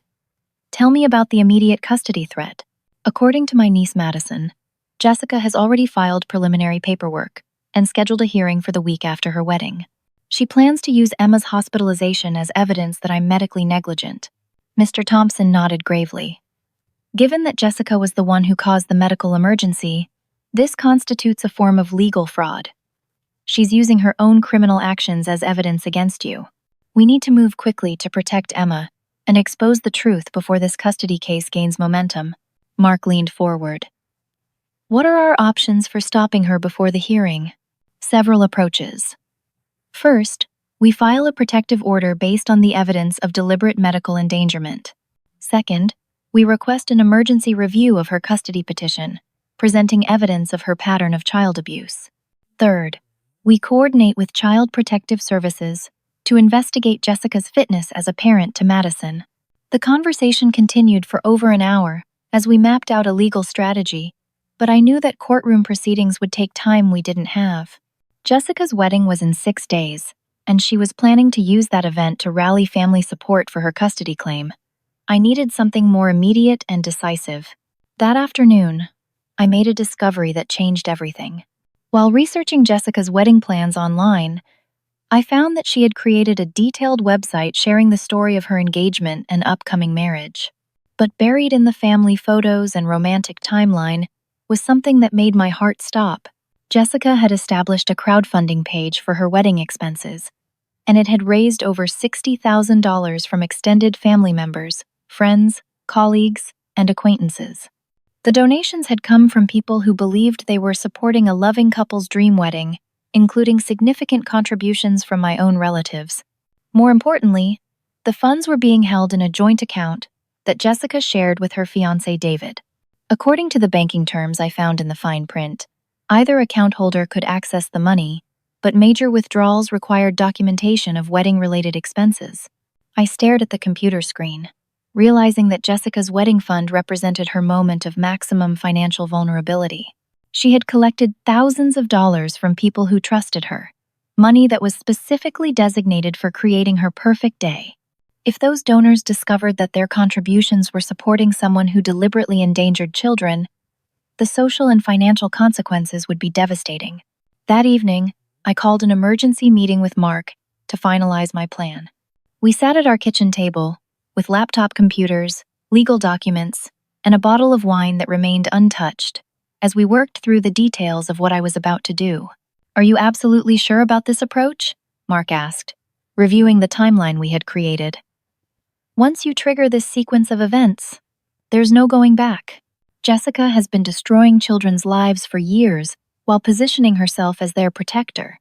Tell me about the immediate custody threat." According to my niece Madison, Jessica has already filed preliminary paperwork and scheduled a hearing for the week after her wedding. She plans to use Emma's hospitalization as evidence that I'm medically negligent. Mr. Thompson nodded gravely. Given that Jessica was the one who caused the medical emergency, this constitutes a form of legal fraud. She's using her own criminal actions as evidence against you. We need to move quickly to protect Emma and expose the truth before this custody case gains momentum. Mark leaned forward. What are our options for stopping her before the hearing? Several approaches. First, we file a protective order based on the evidence of deliberate medical endangerment. Second, we request an emergency review of her custody petition, presenting evidence of her pattern of child abuse. Third, we coordinate with Child Protective Services to investigate Jessica's fitness as a parent to Madison. The conversation continued for over an hour as we mapped out a legal strategy, but I knew that courtroom proceedings would take time we didn't have. Jessica's wedding was in 6 days, and she was planning to use that event to rally family support for her custody claim. I needed something more immediate and decisive. That afternoon, I made a discovery that changed everything. While researching Jessica's wedding plans online, I found that she had created a detailed website sharing the story of her engagement and upcoming marriage. But buried in the family photos and romantic timeline was something that made my heart stop. Jessica had established a crowdfunding page for her wedding expenses, and it had raised over $60,000 from extended family members, friends, colleagues, and acquaintances. The donations had come from people who believed they were supporting a loving couple's dream wedding, including significant contributions from my own relatives. More importantly, the funds were being held in a joint account that Jessica shared with her fiancé David. According to the banking terms I found in the fine print, either account holder could access the money, but major withdrawals required documentation of wedding-related expenses. I stared at the computer screen, realizing that Jessica's wedding fund represented her moment of maximum financial vulnerability. She had collected thousands of dollars from people who trusted her, money that was specifically designated for creating her perfect day. If those donors discovered that their contributions were supporting someone who deliberately endangered children, the social and financial consequences would be devastating. That evening, I called an emergency meeting with Mark to finalize my plan. We sat at our kitchen table, with laptop computers, legal documents, and a bottle of wine that remained untouched, as we worked through the details of what I was about to do. "Are you absolutely sure about this approach?" Mark asked, reviewing the timeline we had created. "Once you trigger this sequence of events, there's no going back. Jessica has been destroying children's lives for years while positioning herself as their protector.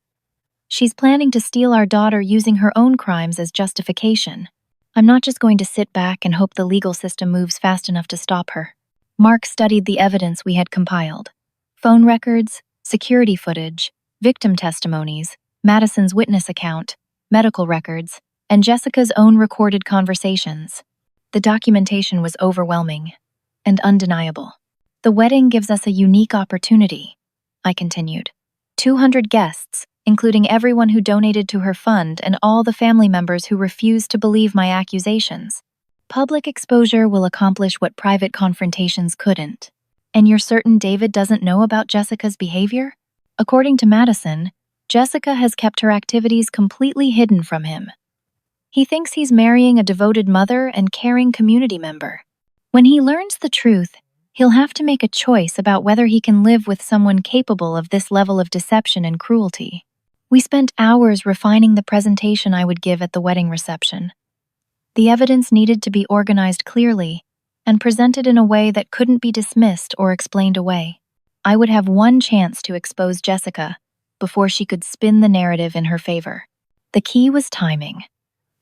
She's planning to steal our daughter using her own crimes as justification. I'm not just going to sit back and hope the legal system moves fast enough to stop her." Mark studied the evidence we had compiled: phone records, security footage, victim testimonies, Madison's witness account, medical records, and Jessica's own recorded conversations. The documentation was overwhelming and undeniable. "The wedding gives us a unique opportunity," I continued. 200 guests, including everyone who donated to her fund and all the family members who refused to believe my accusations. Public exposure will accomplish what private confrontations couldn't. And you're certain David doesn't know about Jessica's behavior? According to Madison, Jessica has kept her activities completely hidden from him. He thinks he's marrying a devoted mother and caring community member. When he learns the truth, he'll have to make a choice about whether he can live with someone capable of this level of deception and cruelty. We spent hours refining the presentation I would give at the wedding reception. The evidence needed to be organized clearly and presented in a way that couldn't be dismissed or explained away. I would have one chance to expose Jessica before she could spin the narrative in her favor. The key was timing.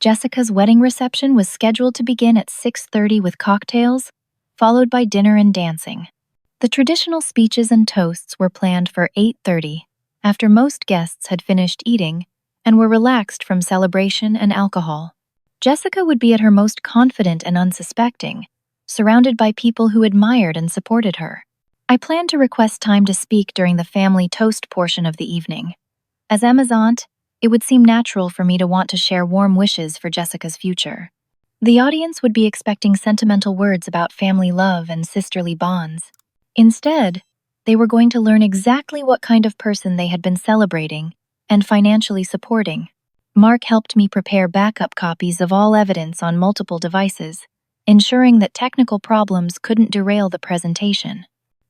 Jessica's wedding reception was scheduled to begin at 6:30 with cocktails, followed by dinner and dancing. The traditional speeches and toasts were planned for 8:30, after most guests had finished eating and were relaxed from celebration and alcohol. Jessica would be at her most confident and unsuspecting, surrounded by people who admired and supported her. I planned to request time to speak during the family toast portion of the evening. As Emma's aunt, it would seem natural for me to want to share warm wishes for Jessica's future. The audience would be expecting sentimental words about family love and sisterly bonds. Instead, they were going to learn exactly what kind of person they had been celebrating and financially supporting. Mark helped me prepare backup copies of all evidence on multiple devices, ensuring that technical problems couldn't derail the presentation.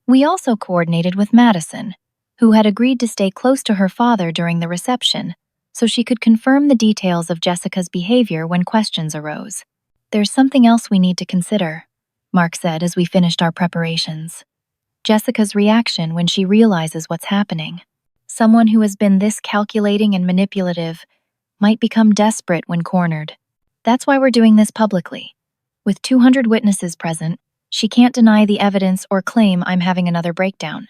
We also coordinated with Madison, who had agreed to stay close to her father during the reception, so she could confirm the details of Jessica's behavior when questions arose. "There's something else we need to consider," Mark said as we finished our preparations. "Jessica's reaction when she realizes what's happening. Someone who has been this calculating and manipulative might become desperate when cornered. That's why we're doing this publicly. With 200 witnesses present, she can't deny the evidence or claim I'm having another breakdown.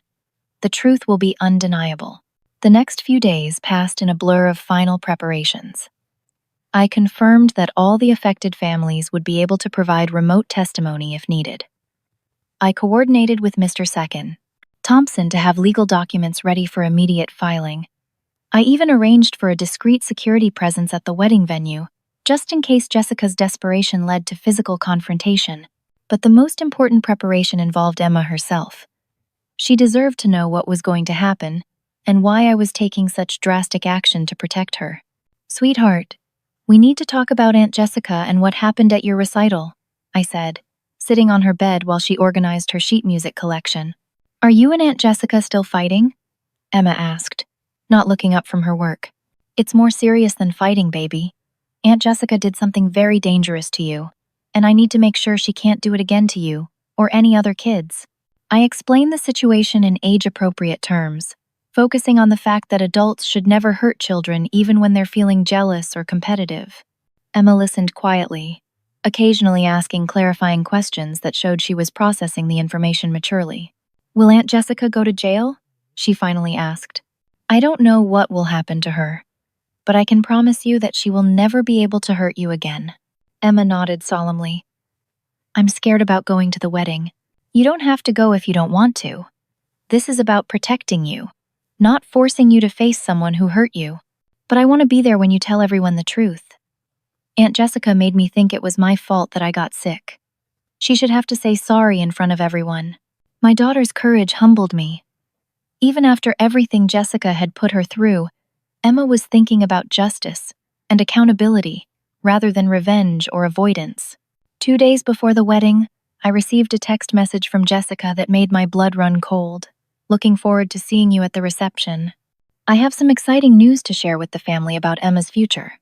The truth will be undeniable." The next few days passed in a blur of final preparations. I confirmed that all the affected families would be able to provide remote testimony if needed. I coordinated with Mr. Second Thompson to have legal documents ready for immediate filing. I even arranged for a discreet security presence at the wedding venue, just in case Jessica's desperation led to physical confrontation. But the most important preparation involved Emma herself. She deserved to know what was going to happen and why I was taking such drastic action to protect her. "Sweetheart, we need to talk about Aunt Jessica and what happened at your recital," I said, sitting on her bed while she organized her sheet music collection. "Are you and Aunt Jessica still fighting?" Emma asked, not looking up from her work. "It's more serious than fighting, baby. Aunt Jessica did something very dangerous to you, and I need to make sure she can't do it again to you or any other kids." I explained the situation in age-appropriate terms, focusing on the fact that adults should never hurt children even when they're feeling jealous or competitive. Emma listened quietly, occasionally asking clarifying questions that showed she was processing the information maturely. "Will Aunt Jessica go to jail?" she finally asked. "I don't know what will happen to her, but I can promise you that she will never be able to hurt you again." Emma nodded solemnly. "I'm scared about going to the wedding. You don't have to go if you don't want to. This is about protecting you, not forcing you to face someone who hurt you. But I want to be there when you tell everyone the truth. Aunt Jessica made me think it was my fault that I got sick. She should have to say sorry in front of everyone." My daughter's courage humbled me. Even after everything Jessica had put her through, Emma was thinking about justice and accountability rather than revenge or avoidance. 2 days before the wedding, I received a text message from Jessica that made my blood run cold. "Looking forward to seeing you at the reception. I have some exciting news to share with the family about Emma's future.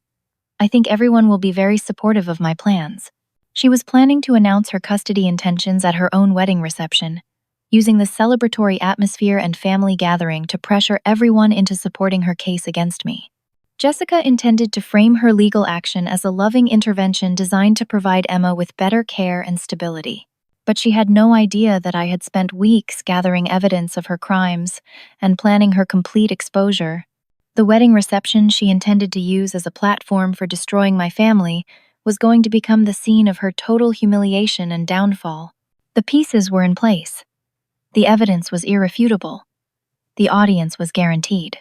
I think everyone will be very supportive of my plans." She was planning to announce her custody intentions at her own wedding reception, using the celebratory atmosphere and family gathering to pressure everyone into supporting her case against me. Jessica intended to frame her legal action as a loving intervention designed to provide Emma with better care and stability. But she had no idea that I had spent weeks gathering evidence of her crimes and planning her complete exposure. The wedding reception she intended to use as a platform for destroying my family was going to become the scene of her total humiliation and downfall. The pieces were in place. The evidence was irrefutable. The audience was guaranteed.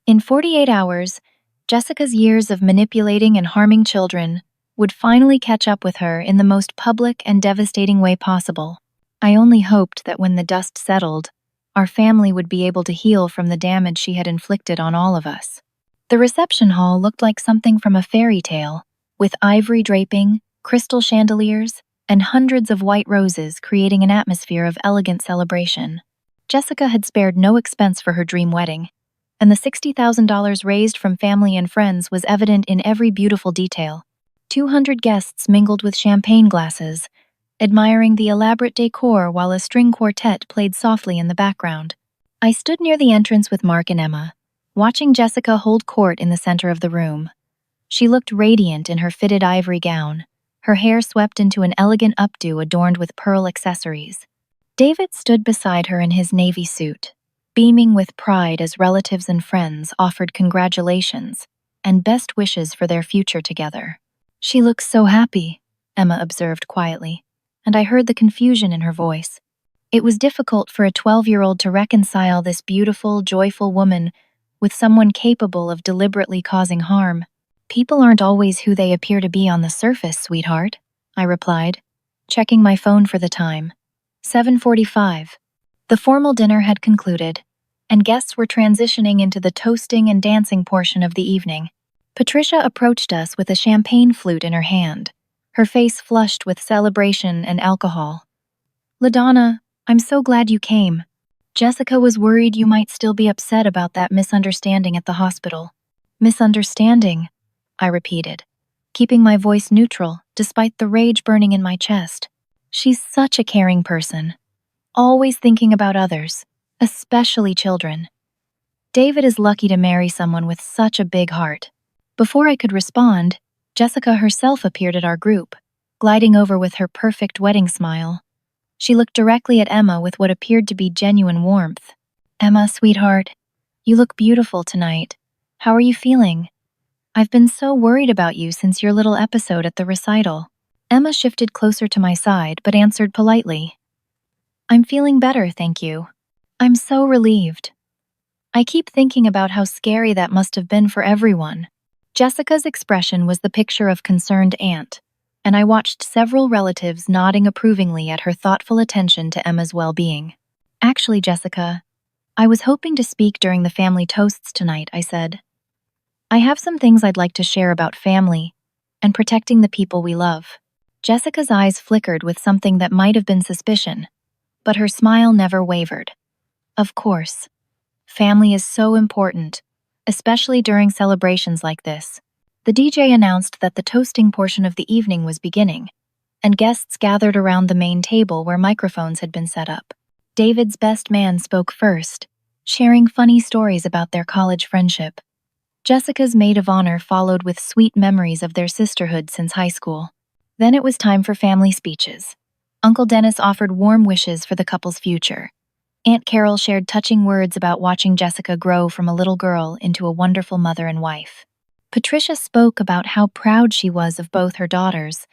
In 48 hours, Jessica's years of manipulating and harming children would finally catch up with her in the most public and devastating way possible. I only hoped that when the dust settled, our family would be able to heal from the damage she had inflicted on all of us. The reception hall looked like something from a fairy tale, with ivory draping, crystal chandeliers, and hundreds of white roses creating an atmosphere of elegant celebration. Jessica had spared no expense for her dream wedding, and the $60,000 raised from family and friends was evident in every beautiful detail. 200 guests mingled with champagne glasses, admiring the elaborate decor while a string quartet played softly in the background. I stood near the entrance with Mark and Emma, watching Jessica hold court in the center of the room. She looked radiant in her fitted ivory gown, her hair swept into an elegant updo adorned with pearl accessories. David stood beside her in his navy suit, beaming with pride as relatives and friends offered congratulations and best wishes for their future together. "She looks so happy," Emma observed quietly, and I heard the confusion in her voice. It was difficult for a 12-year-old to reconcile this beautiful, joyful woman with someone capable of deliberately causing harm. "People aren't always who they appear to be on the surface, sweetheart," I replied, checking my phone for the time. 7:45. The formal dinner had concluded, and guests were transitioning into the toasting and dancing portion of the evening. Patricia approached us with a champagne flute in her hand, her face flushed with celebration and alcohol. "LaDonna, I'm so glad you came. Jessica was worried you might still be upset about that misunderstanding at the hospital." "Misunderstanding?" I repeated, keeping my voice neutral despite the rage burning in my chest. "She's such a caring person, always thinking about others, especially children. David is lucky to marry someone with such a big heart." Before I could respond, Jessica herself appeared at our group, gliding over with her perfect wedding smile. She looked directly at Emma with what appeared to be genuine warmth. "Emma, sweetheart, you look beautiful tonight. How are you feeling? I've been so worried about you since your little episode at the recital." Emma shifted closer to my side but answered politely, "I'm feeling better, thank you." "I'm so relieved. I keep thinking about how scary that must have been for everyone." Jessica's expression was the picture of concerned aunt, and I watched several relatives nodding approvingly at her thoughtful attention to Emma's well-being. "Actually, Jessica, I was hoping to speak during the family toasts tonight," I said. "I have some things I'd like to share about family and protecting the people we love." Jessica's eyes flickered with something that might have been suspicion, but her smile never wavered. "Of course. Family is so important, especially during celebrations like this." The DJ announced that the toasting portion of the evening was beginning, and guests gathered around the main table where microphones had been set up. David's best man spoke first, sharing funny stories about their college friendship. Jessica's maid of honor followed with sweet memories of their sisterhood since high school. Then it was time for family speeches. Uncle Dennis offered warm wishes for the couple's future. Aunt Carol shared touching words about watching Jessica grow from a little girl into a wonderful mother and wife. Patricia spoke about how proud she was of both her daughters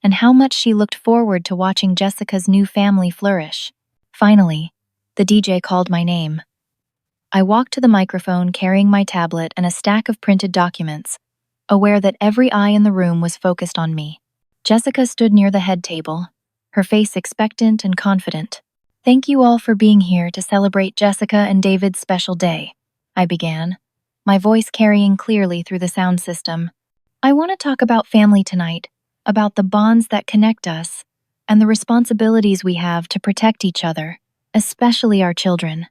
and how much she looked forward to watching Jessica's new family flourish. Finally, the DJ called my name. I walked to the microphone carrying my tablet and a stack of printed documents, aware that every eye in the room was focused on me. Jessica stood near the head table, her face expectant and confident. "Thank you all for being here to celebrate Jessica and David's special day," I began, my voice carrying clearly through the sound system. "I want to talk about family tonight, about the bonds that connect us, and the responsibilities we have to protect each other, especially our children."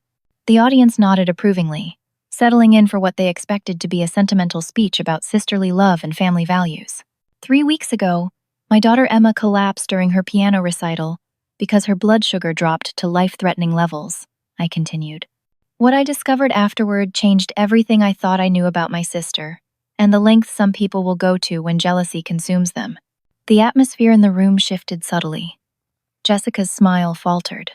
The audience nodded approvingly, settling in for what they expected to be a sentimental speech about sisterly love and family values. 3 weeks ago, my daughter Emma collapsed during her piano recital because her blood sugar dropped to life-threatening levels, I continued. What I discovered afterward changed everything I thought I knew about my sister, and the lengths some people will go to when jealousy consumes them. The atmosphere in the room shifted subtly. Jessica's smile faltered,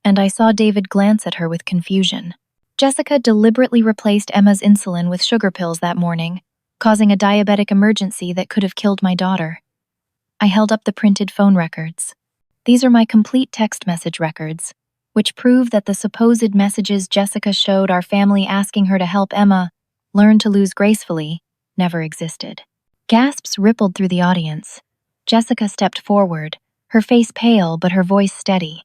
and I saw David glance at her with confusion. Jessica deliberately replaced Emma's insulin with sugar pills that morning, causing a diabetic emergency that could have killed my daughter. I held up the printed phone records. These are my complete text message records, which prove that the supposed messages Jessica showed our family asking her to help Emma learn to lose gracefully never existed. Gasps rippled through the audience. Jessica stepped forward, her face pale but her voice steady.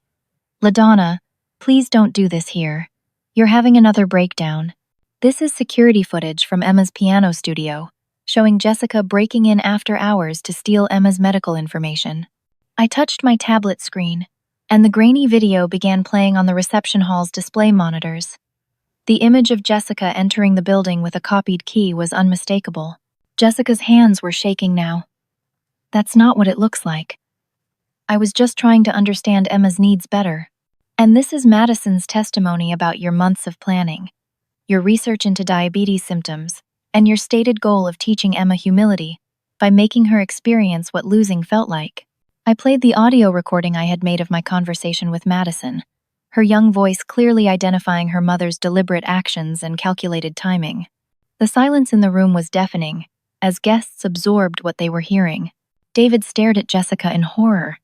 "LaDonna, please don't do this here. You're having another breakdown." This is security footage from Emma's piano studio, showing Jessica breaking in after hours to steal Emma's medical information. I touched my tablet screen, and the grainy video began playing on the reception hall's display monitors. The image of Jessica entering the building with a copied key was unmistakable. Jessica's hands were shaking now. "That's not what it looks like. I was just trying to understand Emma's needs better. And this is Madison's testimony about your months of planning, your research into diabetes symptoms, and your stated goal of teaching Emma humility by making her experience what losing felt like." I played the audio recording I had made of my conversation with Madison, her young voice clearly identifying her mother's deliberate actions and calculated timing. The silence in the room was deafening, as guests absorbed what they were hearing. David stared at Jessica in horror.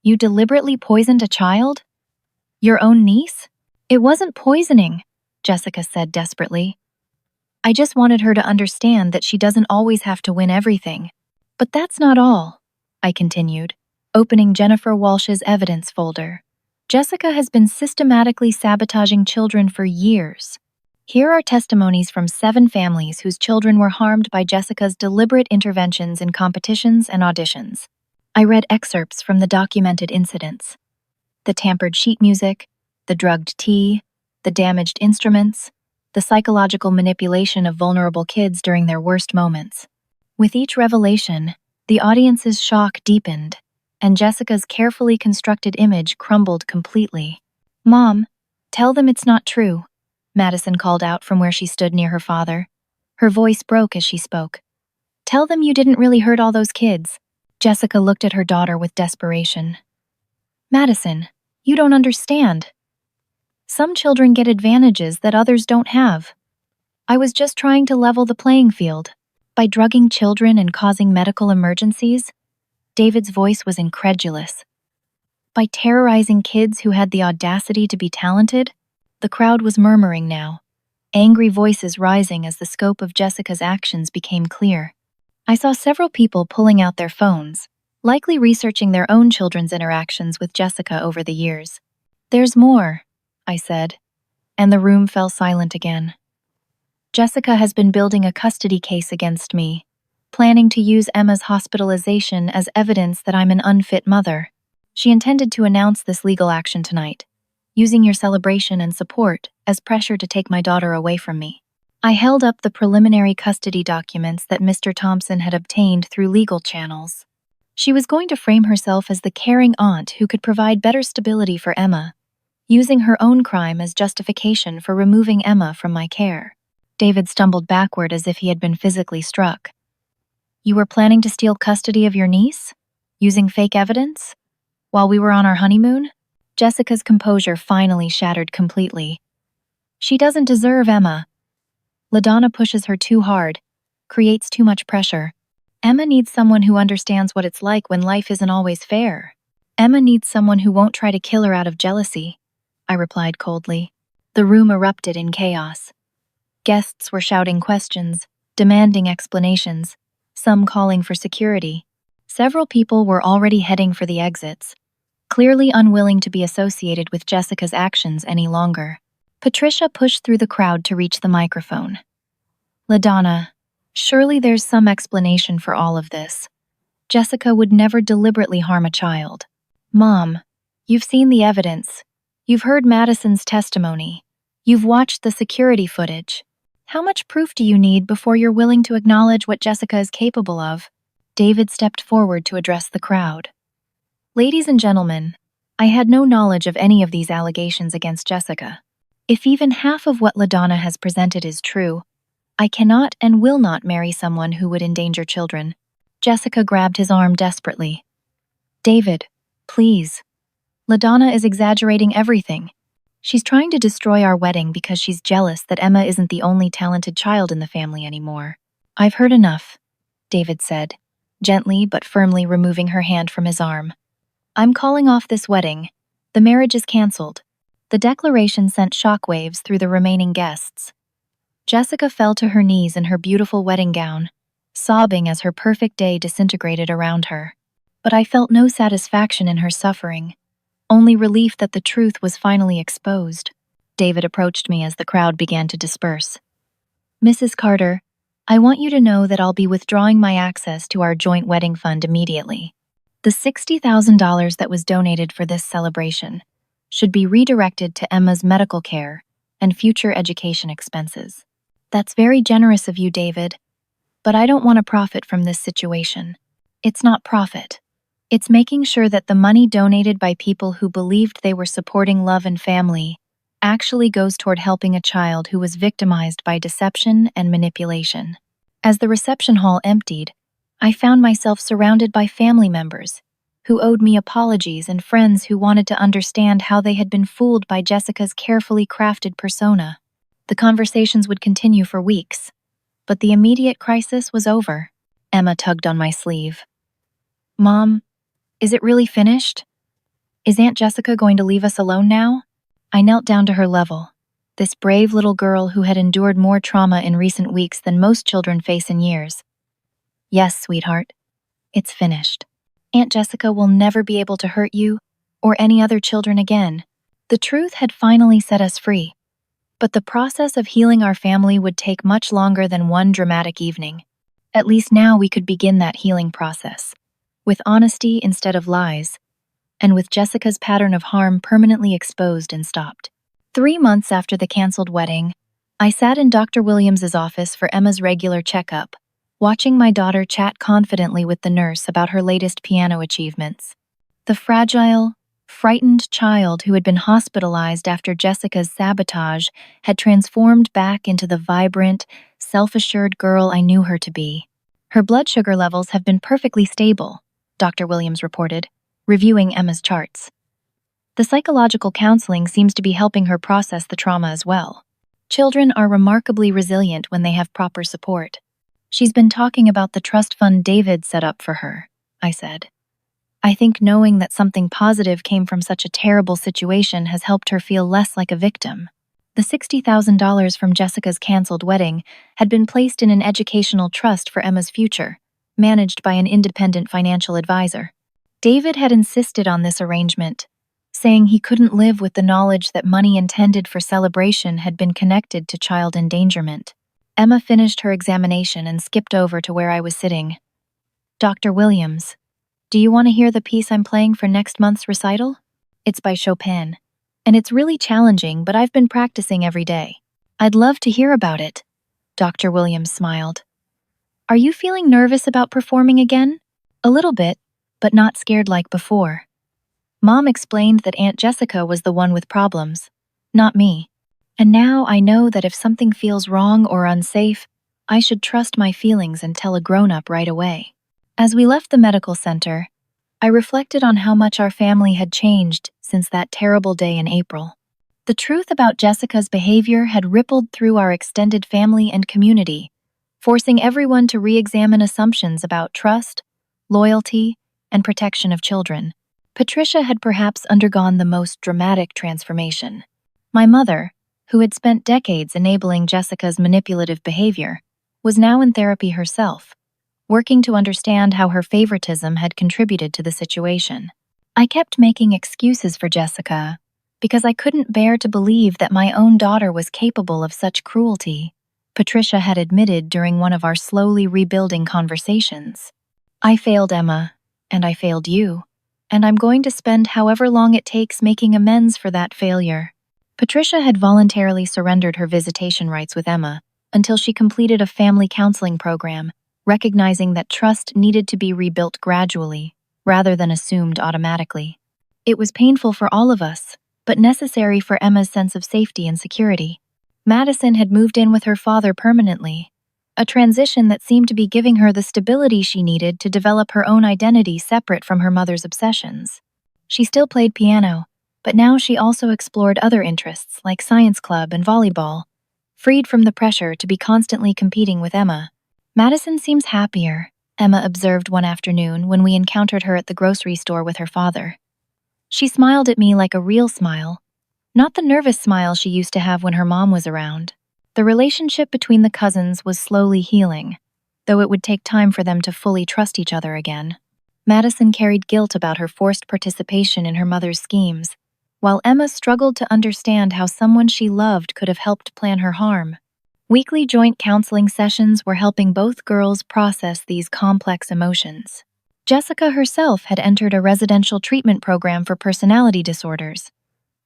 "You deliberately poisoned a child? Your own niece?" "It wasn't poisoning," Jessica said desperately. "I just wanted her to understand that she doesn't always have to win everything." "But that's not all," I continued, opening Jennifer Walsh's evidence folder. Jessica has been systematically sabotaging children for years. Here are testimonies from 7 families whose children were harmed by Jessica's deliberate interventions in competitions and auditions. I read excerpts from the documented incidents. The tampered sheet music, the drugged tea, the damaged instruments, the psychological manipulation of vulnerable kids during their worst moments. With each revelation, the audience's shock deepened, and Jessica's carefully constructed image crumbled completely. "Mom, tell them it's not true," Madison called out from where she stood near her father. Her voice broke as she spoke. "Tell them you didn't really hurt all those kids." Jessica looked at her daughter with desperation. "Madison, you don't understand. Some children get advantages that others don't have. I was just trying to level the playing field. By drugging children and causing medical emergencies?" David's voice was incredulous. "By terrorizing kids who had the audacity to be talented?" The crowd was murmuring now, angry voices rising as the scope of Jessica's actions became clear. I saw several people pulling out their phones, likely researching their own children's interactions with Jessica over the years. "There's more," I said, and the room fell silent again. "Jessica has been building a custody case against me, planning to use Emma's hospitalization as evidence that I'm an unfit mother. She intended to announce this legal action tonight, using your celebration and support as pressure to take my daughter away from me." I held up the preliminary custody documents that Mr. Thompson had obtained through legal channels. She was going to frame herself as the caring aunt who could provide better stability for Emma, using her own crime as justification for removing Emma from my care. David stumbled backward as if he had been physically struck. "You were planning to steal custody of your niece? Using fake evidence? While we were on our honeymoon?" Jessica's composure finally shattered completely. "She doesn't deserve Emma. LaDonna pushes her too hard, creates too much pressure. Emma needs someone who understands what it's like when life isn't always fair. Emma needs someone who won't try to kill her out of jealousy," I replied coldly. The room erupted in chaos. Guests were shouting questions, demanding explanations, some calling for security. Several people were already heading for the exits, clearly unwilling to be associated with Jessica's actions any longer. Patricia pushed through the crowd to reach the microphone. "LaDonna, surely there's some explanation for all of this. Jessica would never deliberately harm a child. Mom, you've seen the evidence. You've heard Madison's testimony. You've watched the security footage. How much proof do you need before you're willing to acknowledge what Jessica is capable of?" David stepped forward to address the crowd. "Ladies and gentlemen, I had no knowledge of any of these allegations against Jessica. If even half of what LaDonna has presented is true, I cannot and will not marry someone who would endanger children." Jessica grabbed his arm desperately. "David, please. LaDonna is exaggerating everything. She's trying to destroy our wedding because she's jealous that Emma isn't the only talented child in the family anymore." "I've heard enough," David said, gently but firmly removing her hand from his arm. "I'm calling off this wedding. The marriage is canceled." The declaration sent shockwaves through the remaining guests. Jessica fell to her knees in her beautiful wedding gown, sobbing as her perfect day disintegrated around her. But I felt no satisfaction in her suffering, only relief that the truth was finally exposed. David approached me as the crowd began to disperse. "Mrs. Carter, I want you to know that I'll be withdrawing my access to our joint wedding fund immediately. The $60,000 that was donated for this celebration should be redirected to Emma's medical care and future education expenses." "That's very generous of you, David, but I don't want to profit from this situation." "It's not profit. It's making sure that the money donated by people who believed they were supporting love and family actually goes toward helping a child who was victimized by deception and manipulation." As the reception hall emptied, I found myself surrounded by family members who owed me apologies and friends who wanted to understand how they had been fooled by Jessica's carefully crafted persona. The conversations would continue for weeks, but the immediate crisis was over. Emma tugged on my sleeve. "Mom, is it really finished? Is Aunt Jessica going to leave us alone now?" I knelt down to her level, this brave little girl who had endured more trauma in recent weeks than most children face in years. "Yes, sweetheart, it's finished." Aunt Jessica will never be able to hurt you or any other children again. The truth had finally set us free. But the process of healing our family would take much longer than one dramatic evening. At least now we could begin that healing process, with honesty instead of lies, and with Jessica's pattern of harm permanently exposed and stopped. 3 months after the canceled wedding, I sat in Dr. Williams's office for Emma's regular checkup, watching my daughter chat confidently with the nurse about her latest piano achievements. The fragile, frightened child who had been hospitalized after Jessica's sabotage had transformed back into the vibrant, self-assured girl I knew her to be. Her blood sugar levels have been perfectly stable, Dr. Williams reported, reviewing Emma's charts. The psychological counseling seems to be helping her process the trauma as well. Children are remarkably resilient when they have proper support. She's been talking about the trust fund David set up for her, I said. I think knowing that something positive came from such a terrible situation has helped her feel less like a victim. The $60,000 from Jessica's canceled wedding had been placed in an educational trust for Emma's future, managed by an independent financial advisor. David had insisted on this arrangement, saying he couldn't live with the knowledge that money intended for celebration had been connected to child endangerment. Emma finished her examination and skipped over to where I was sitting. Dr. Williams, do you want to hear the piece I'm playing for next month's recital? It's by Chopin, and it's really challenging, but I've been practicing every day. I'd love to hear about it. Dr. Williams smiled. Are you feeling nervous about performing again? A little bit, but not scared like before. Mom explained that Aunt Jessica was the one with problems, not me. And now I know that if something feels wrong or unsafe, I should trust my feelings and tell a grown-up right away. As we left the medical center, I reflected on how much our family had changed since that terrible day in April. The truth about Jessica's behavior had rippled through our extended family and community, forcing everyone to re-examine assumptions about trust, loyalty, and protection of children. Patricia had perhaps undergone the most dramatic transformation. My mother, who had spent decades enabling Jessica's manipulative behavior, was now in therapy herself, working to understand how her favoritism had contributed to the situation. I kept making excuses for Jessica because I couldn't bear to believe that my own daughter was capable of such cruelty, Patricia had admitted during one of our slowly rebuilding conversations. I failed Emma, and I failed you, and I'm going to spend however long it takes making amends for that failure. Patricia had voluntarily surrendered her visitation rights with Emma until she completed a family counseling program, recognizing that trust needed to be rebuilt gradually, rather than assumed automatically. It was painful for all of us, but necessary for Emma's sense of safety and security. Madison had moved in with her father permanently, a transition that seemed to be giving her the stability she needed to develop her own identity separate from her mother's obsessions. She still played piano, but now she also explored other interests like science club and volleyball, freed from the pressure to be constantly competing with Emma. Madison seems happier, Emma observed one afternoon when we encountered her at the grocery store with her father. She smiled at me like a real smile, not the nervous smile she used to have when her mom was around. The relationship between the cousins was slowly healing, though it would take time for them to fully trust each other again. Madison carried guilt about her forced participation in her mother's schemes, while Emma struggled to understand how someone she loved could have helped plan her harm. Weekly joint counseling sessions were helping both girls process these complex emotions. Jessica herself had entered a residential treatment program for personality disorders,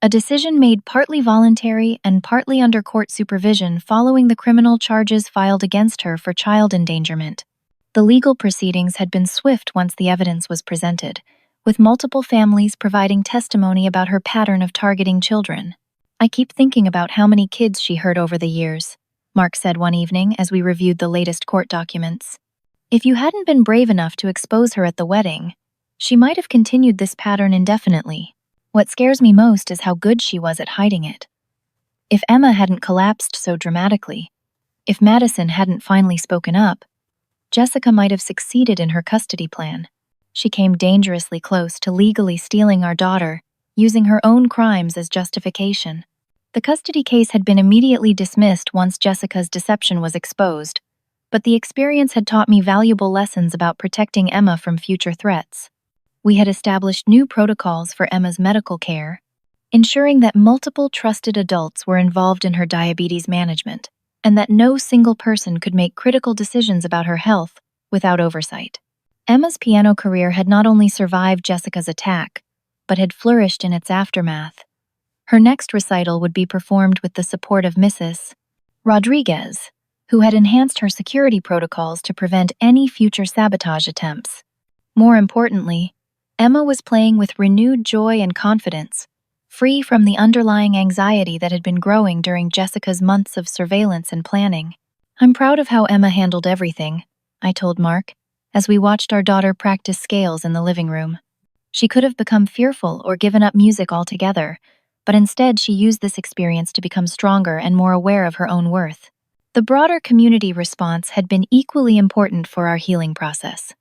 a decision made partly voluntary and partly under court supervision following the criminal charges filed against her for child endangerment. The legal proceedings had been swift once the evidence was presented, with multiple families providing testimony about her pattern of targeting children. I keep thinking about how many kids she hurt over the years, Mark said one evening as we reviewed the latest court documents. If you hadn't been brave enough to expose her at the wedding, she might have continued this pattern indefinitely. What scares me most is how good she was at hiding it. If Emma hadn't collapsed so dramatically, if Madison hadn't finally spoken up, Jessica might have succeeded in her custody plan. She came dangerously close to legally stealing our daughter, using her own crimes as justification. The custody case had been immediately dismissed once Jessica's deception was exposed, but the experience had taught me valuable lessons about protecting Emma from future threats. We had established new protocols for Emma's medical care, ensuring that multiple trusted adults were involved in her diabetes management, and that no single person could make critical decisions about her health without oversight. Emma's piano career had not only survived Jessica's attack, but had flourished in its aftermath. Her next recital would be performed with the support of Mrs. Rodriguez, who had enhanced her security protocols to prevent any future sabotage attempts. More importantly, Emma was playing with renewed joy and confidence, free from the underlying anxiety that had been growing during Jessica's months of surveillance and planning. "I'm proud of how Emma handled everything," I told Mark, as we watched our daughter practice scales in the living room. "She could have become fearful or given up music altogether, but instead she used this experience to become stronger and more aware of her own worth." The broader community response had been equally important for our healing process.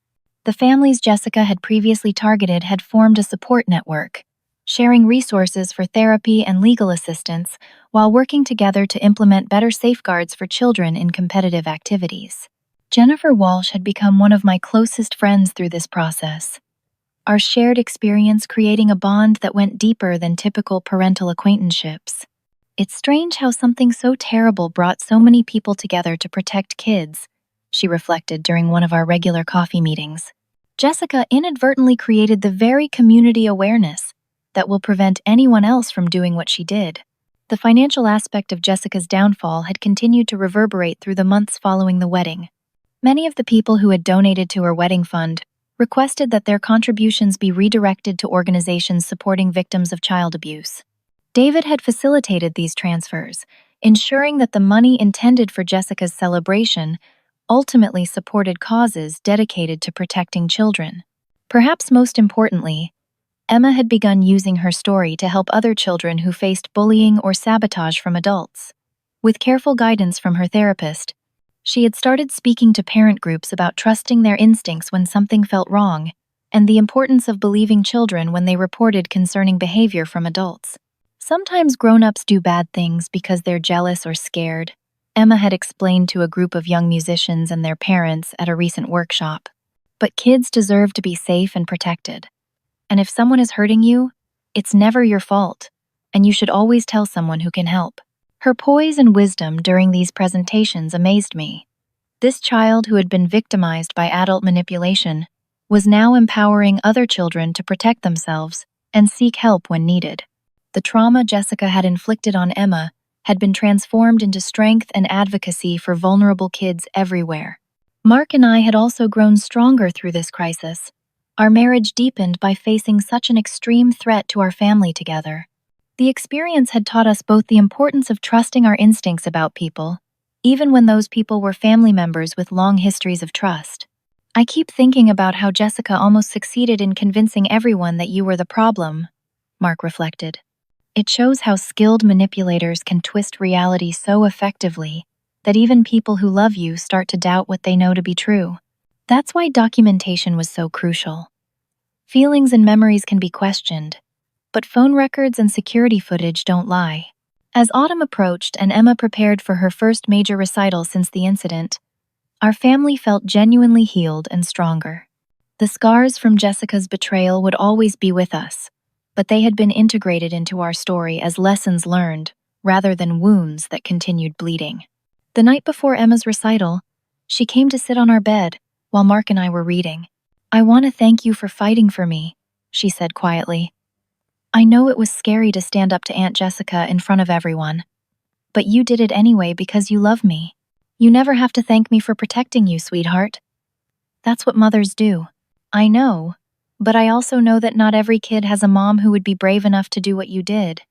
The families Jessica had previously targeted had formed a support network, sharing resources for therapy and legal assistance while working together to implement better safeguards for children in competitive activities. Jennifer Walsh had become one of my closest friends through this process, our shared experience creating a bond that went deeper than typical parental acquaintanceships. "It's strange how something so terrible brought so many people together to protect kids," she reflected during one of our regular coffee meetings. "Jessica inadvertently created the very community awareness that will prevent anyone else from doing what she did." The financial aspect of Jessica's downfall had continued to reverberate through the months following the wedding. Many of the people who had donated to her wedding fund requested that their contributions be redirected to organizations supporting victims of child abuse. David had facilitated these transfers, ensuring that the money intended for Jessica's celebration ultimately supported causes dedicated to protecting children. Perhaps most importantly, Emma had begun using her story to help other children who faced bullying or sabotage from adults. With careful guidance from her therapist, she had started speaking to parent groups about trusting their instincts when something felt wrong, and the importance of believing children when they reported concerning behavior from adults. "Sometimes grown-ups do bad things because they're jealous or scared," Emma had explained to a group of young musicians and their parents at a recent workshop. "But kids deserve to be safe and protected. And if someone is hurting you, it's never your fault, and you should always tell someone who can help." Her poise and wisdom during these presentations amazed me. This child who had been victimized by adult manipulation was now empowering other children to protect themselves and seek help when needed. The trauma Jessica had inflicted on Emma had been transformed into strength and advocacy for vulnerable kids everywhere. Mark and I had also grown stronger through this crisis. Our marriage deepened by facing such an extreme threat to our family together. The experience had taught us both the importance of trusting our instincts about people, even when those people were family members with long histories of trust. "I keep thinking about how Jessica almost succeeded in convincing everyone that you were the problem," Mark reflected. "It shows how skilled manipulators can twist reality so effectively that even people who love you start to doubt what they know to be true. That's why documentation was so crucial. Feelings and memories can be questioned, but phone records and security footage don't lie." As autumn approached and Emma prepared for her first major recital since the incident, our family felt genuinely healed and stronger. The scars from Jessica's betrayal would always be with us, but they had been integrated into our story as lessons learned, rather than wounds that continued bleeding. The night before Emma's recital, she came to sit on our bed while Mark and I were reading. "I want to thank you for fighting for me," she said quietly. "I know it was scary to stand up to Aunt Jessica in front of everyone, but you did it anyway because you love me. You never have to thank me for protecting you, sweetheart. That's what mothers do." "I know, but I also know that not every kid has a mom who would be brave enough to do what you did.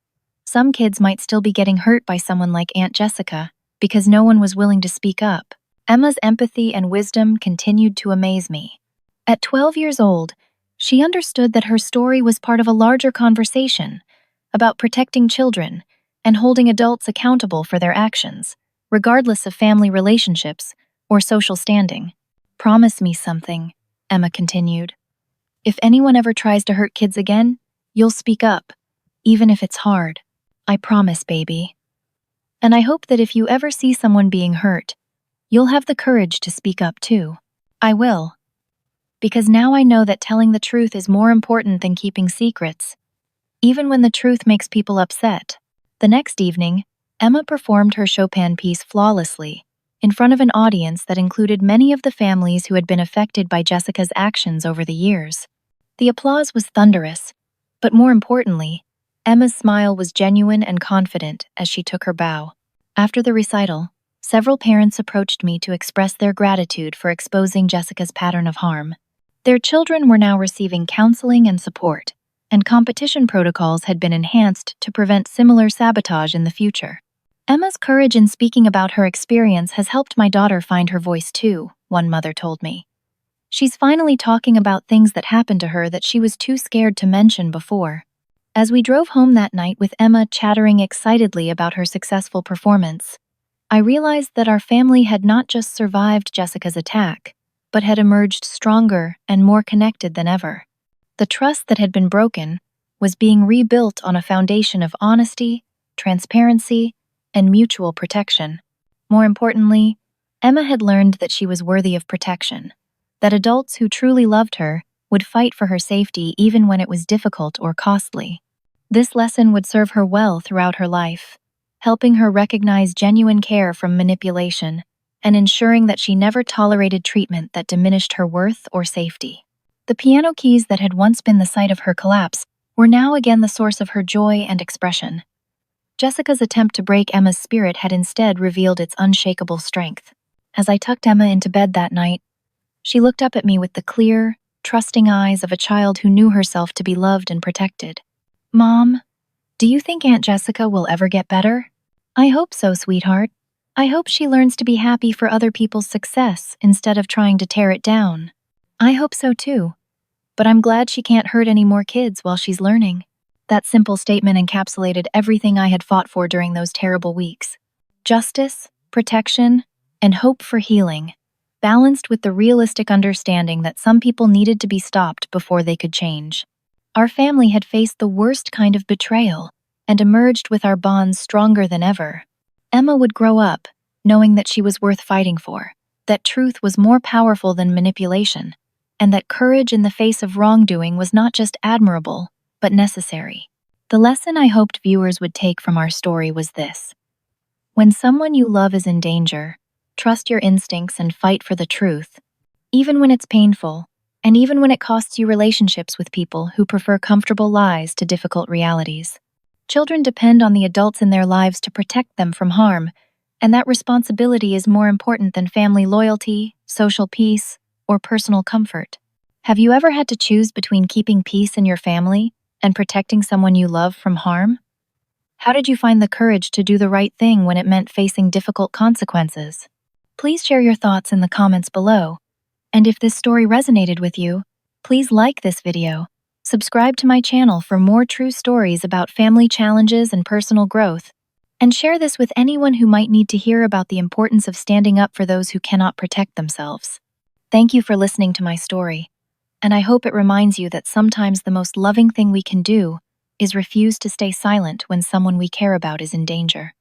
Some kids might still be getting hurt by someone like Aunt Jessica because no one was willing to speak up." Emma's empathy and wisdom continued to amaze me. At 12 years old, she understood that her story was part of a larger conversation about protecting children and holding adults accountable for their actions, regardless of family relationships or social standing. "Promise me something," Emma continued. "If anyone ever tries to hurt kids again, you'll speak up, even if it's hard. I promise, baby. And I hope that if you ever see someone being hurt, you'll have the courage to speak up too." "I will." because now I know that telling the truth is more important than keeping secrets, even when the truth makes people upset. The next evening, Emma performed her Chopin piece flawlessly, in front of an audience that included many of the families who had been affected by Jessica's actions over the years. The applause was thunderous, but more importantly, Emma's smile was genuine and confident as she took her bow. After the recital, several parents approached me to express their gratitude for exposing Jessica's pattern of harm. Their children were now receiving counseling and support, and competition protocols had been enhanced to prevent similar sabotage in the future. Emma's courage in speaking about her experience has helped my daughter find her voice too, one mother told me. She's finally talking about things that happened to her that she was too scared to mention before. As we drove home that night with Emma chattering excitedly about her successful performance, I realized that our family had not just survived Jessica's attack, but had emerged stronger and more connected than ever. The trust that had been broken was being rebuilt on a foundation of honesty, transparency, and mutual protection. More importantly, Emma had learned that she was worthy of protection, that adults who truly loved her would fight for her safety even when it was difficult or costly. This lesson would serve her well throughout her life, helping her recognize genuine care from manipulation and ensuring that she never tolerated treatment that diminished her worth or safety. The piano keys that had once been the site of her collapse were now again the source of her joy and expression. Jessica's attempt to break Emma's spirit had instead revealed its unshakable strength. As I tucked Emma into bed that night, she looked up at me with the clear, trusting eyes of a child who knew herself to be loved and protected. "Mom, do you think Aunt Jessica will ever get better?" "I hope so, sweetheart. I hope she learns to be happy for other people's success instead of trying to tear it down." "I hope so too. But I'm glad she can't hurt any more kids while she's learning." That simple statement encapsulated everything I had fought for during those terrible weeks. Justice, protection, and hope for healing, balanced with the realistic understanding that some people needed to be stopped before they could change. Our family had faced the worst kind of betrayal and emerged with our bonds stronger than ever. Emma would grow up, knowing that she was worth fighting for, that truth was more powerful than manipulation, and that courage in the face of wrongdoing was not just admirable, but necessary. The lesson I hoped viewers would take from our story was this: when someone you love is in danger, trust your instincts and fight for the truth, even when it's painful, and even when it costs you relationships with people who prefer comfortable lies to difficult realities. Children depend on the adults in their lives to protect them from harm, and that responsibility is more important than family loyalty, social peace, or personal comfort. Have you ever had to choose between keeping peace in your family and protecting someone you love from harm? How did you find the courage to do the right thing when it meant facing difficult consequences? Please share your thoughts in the comments below. And if this story resonated with you, please like this video, subscribe to my channel for more true stories about family challenges and personal growth, and share this with anyone who might need to hear about the importance of standing up for those who cannot protect themselves. Thank you for listening to my story, and I hope it reminds you that sometimes the most loving thing we can do is refuse to stay silent when someone we care about is in danger.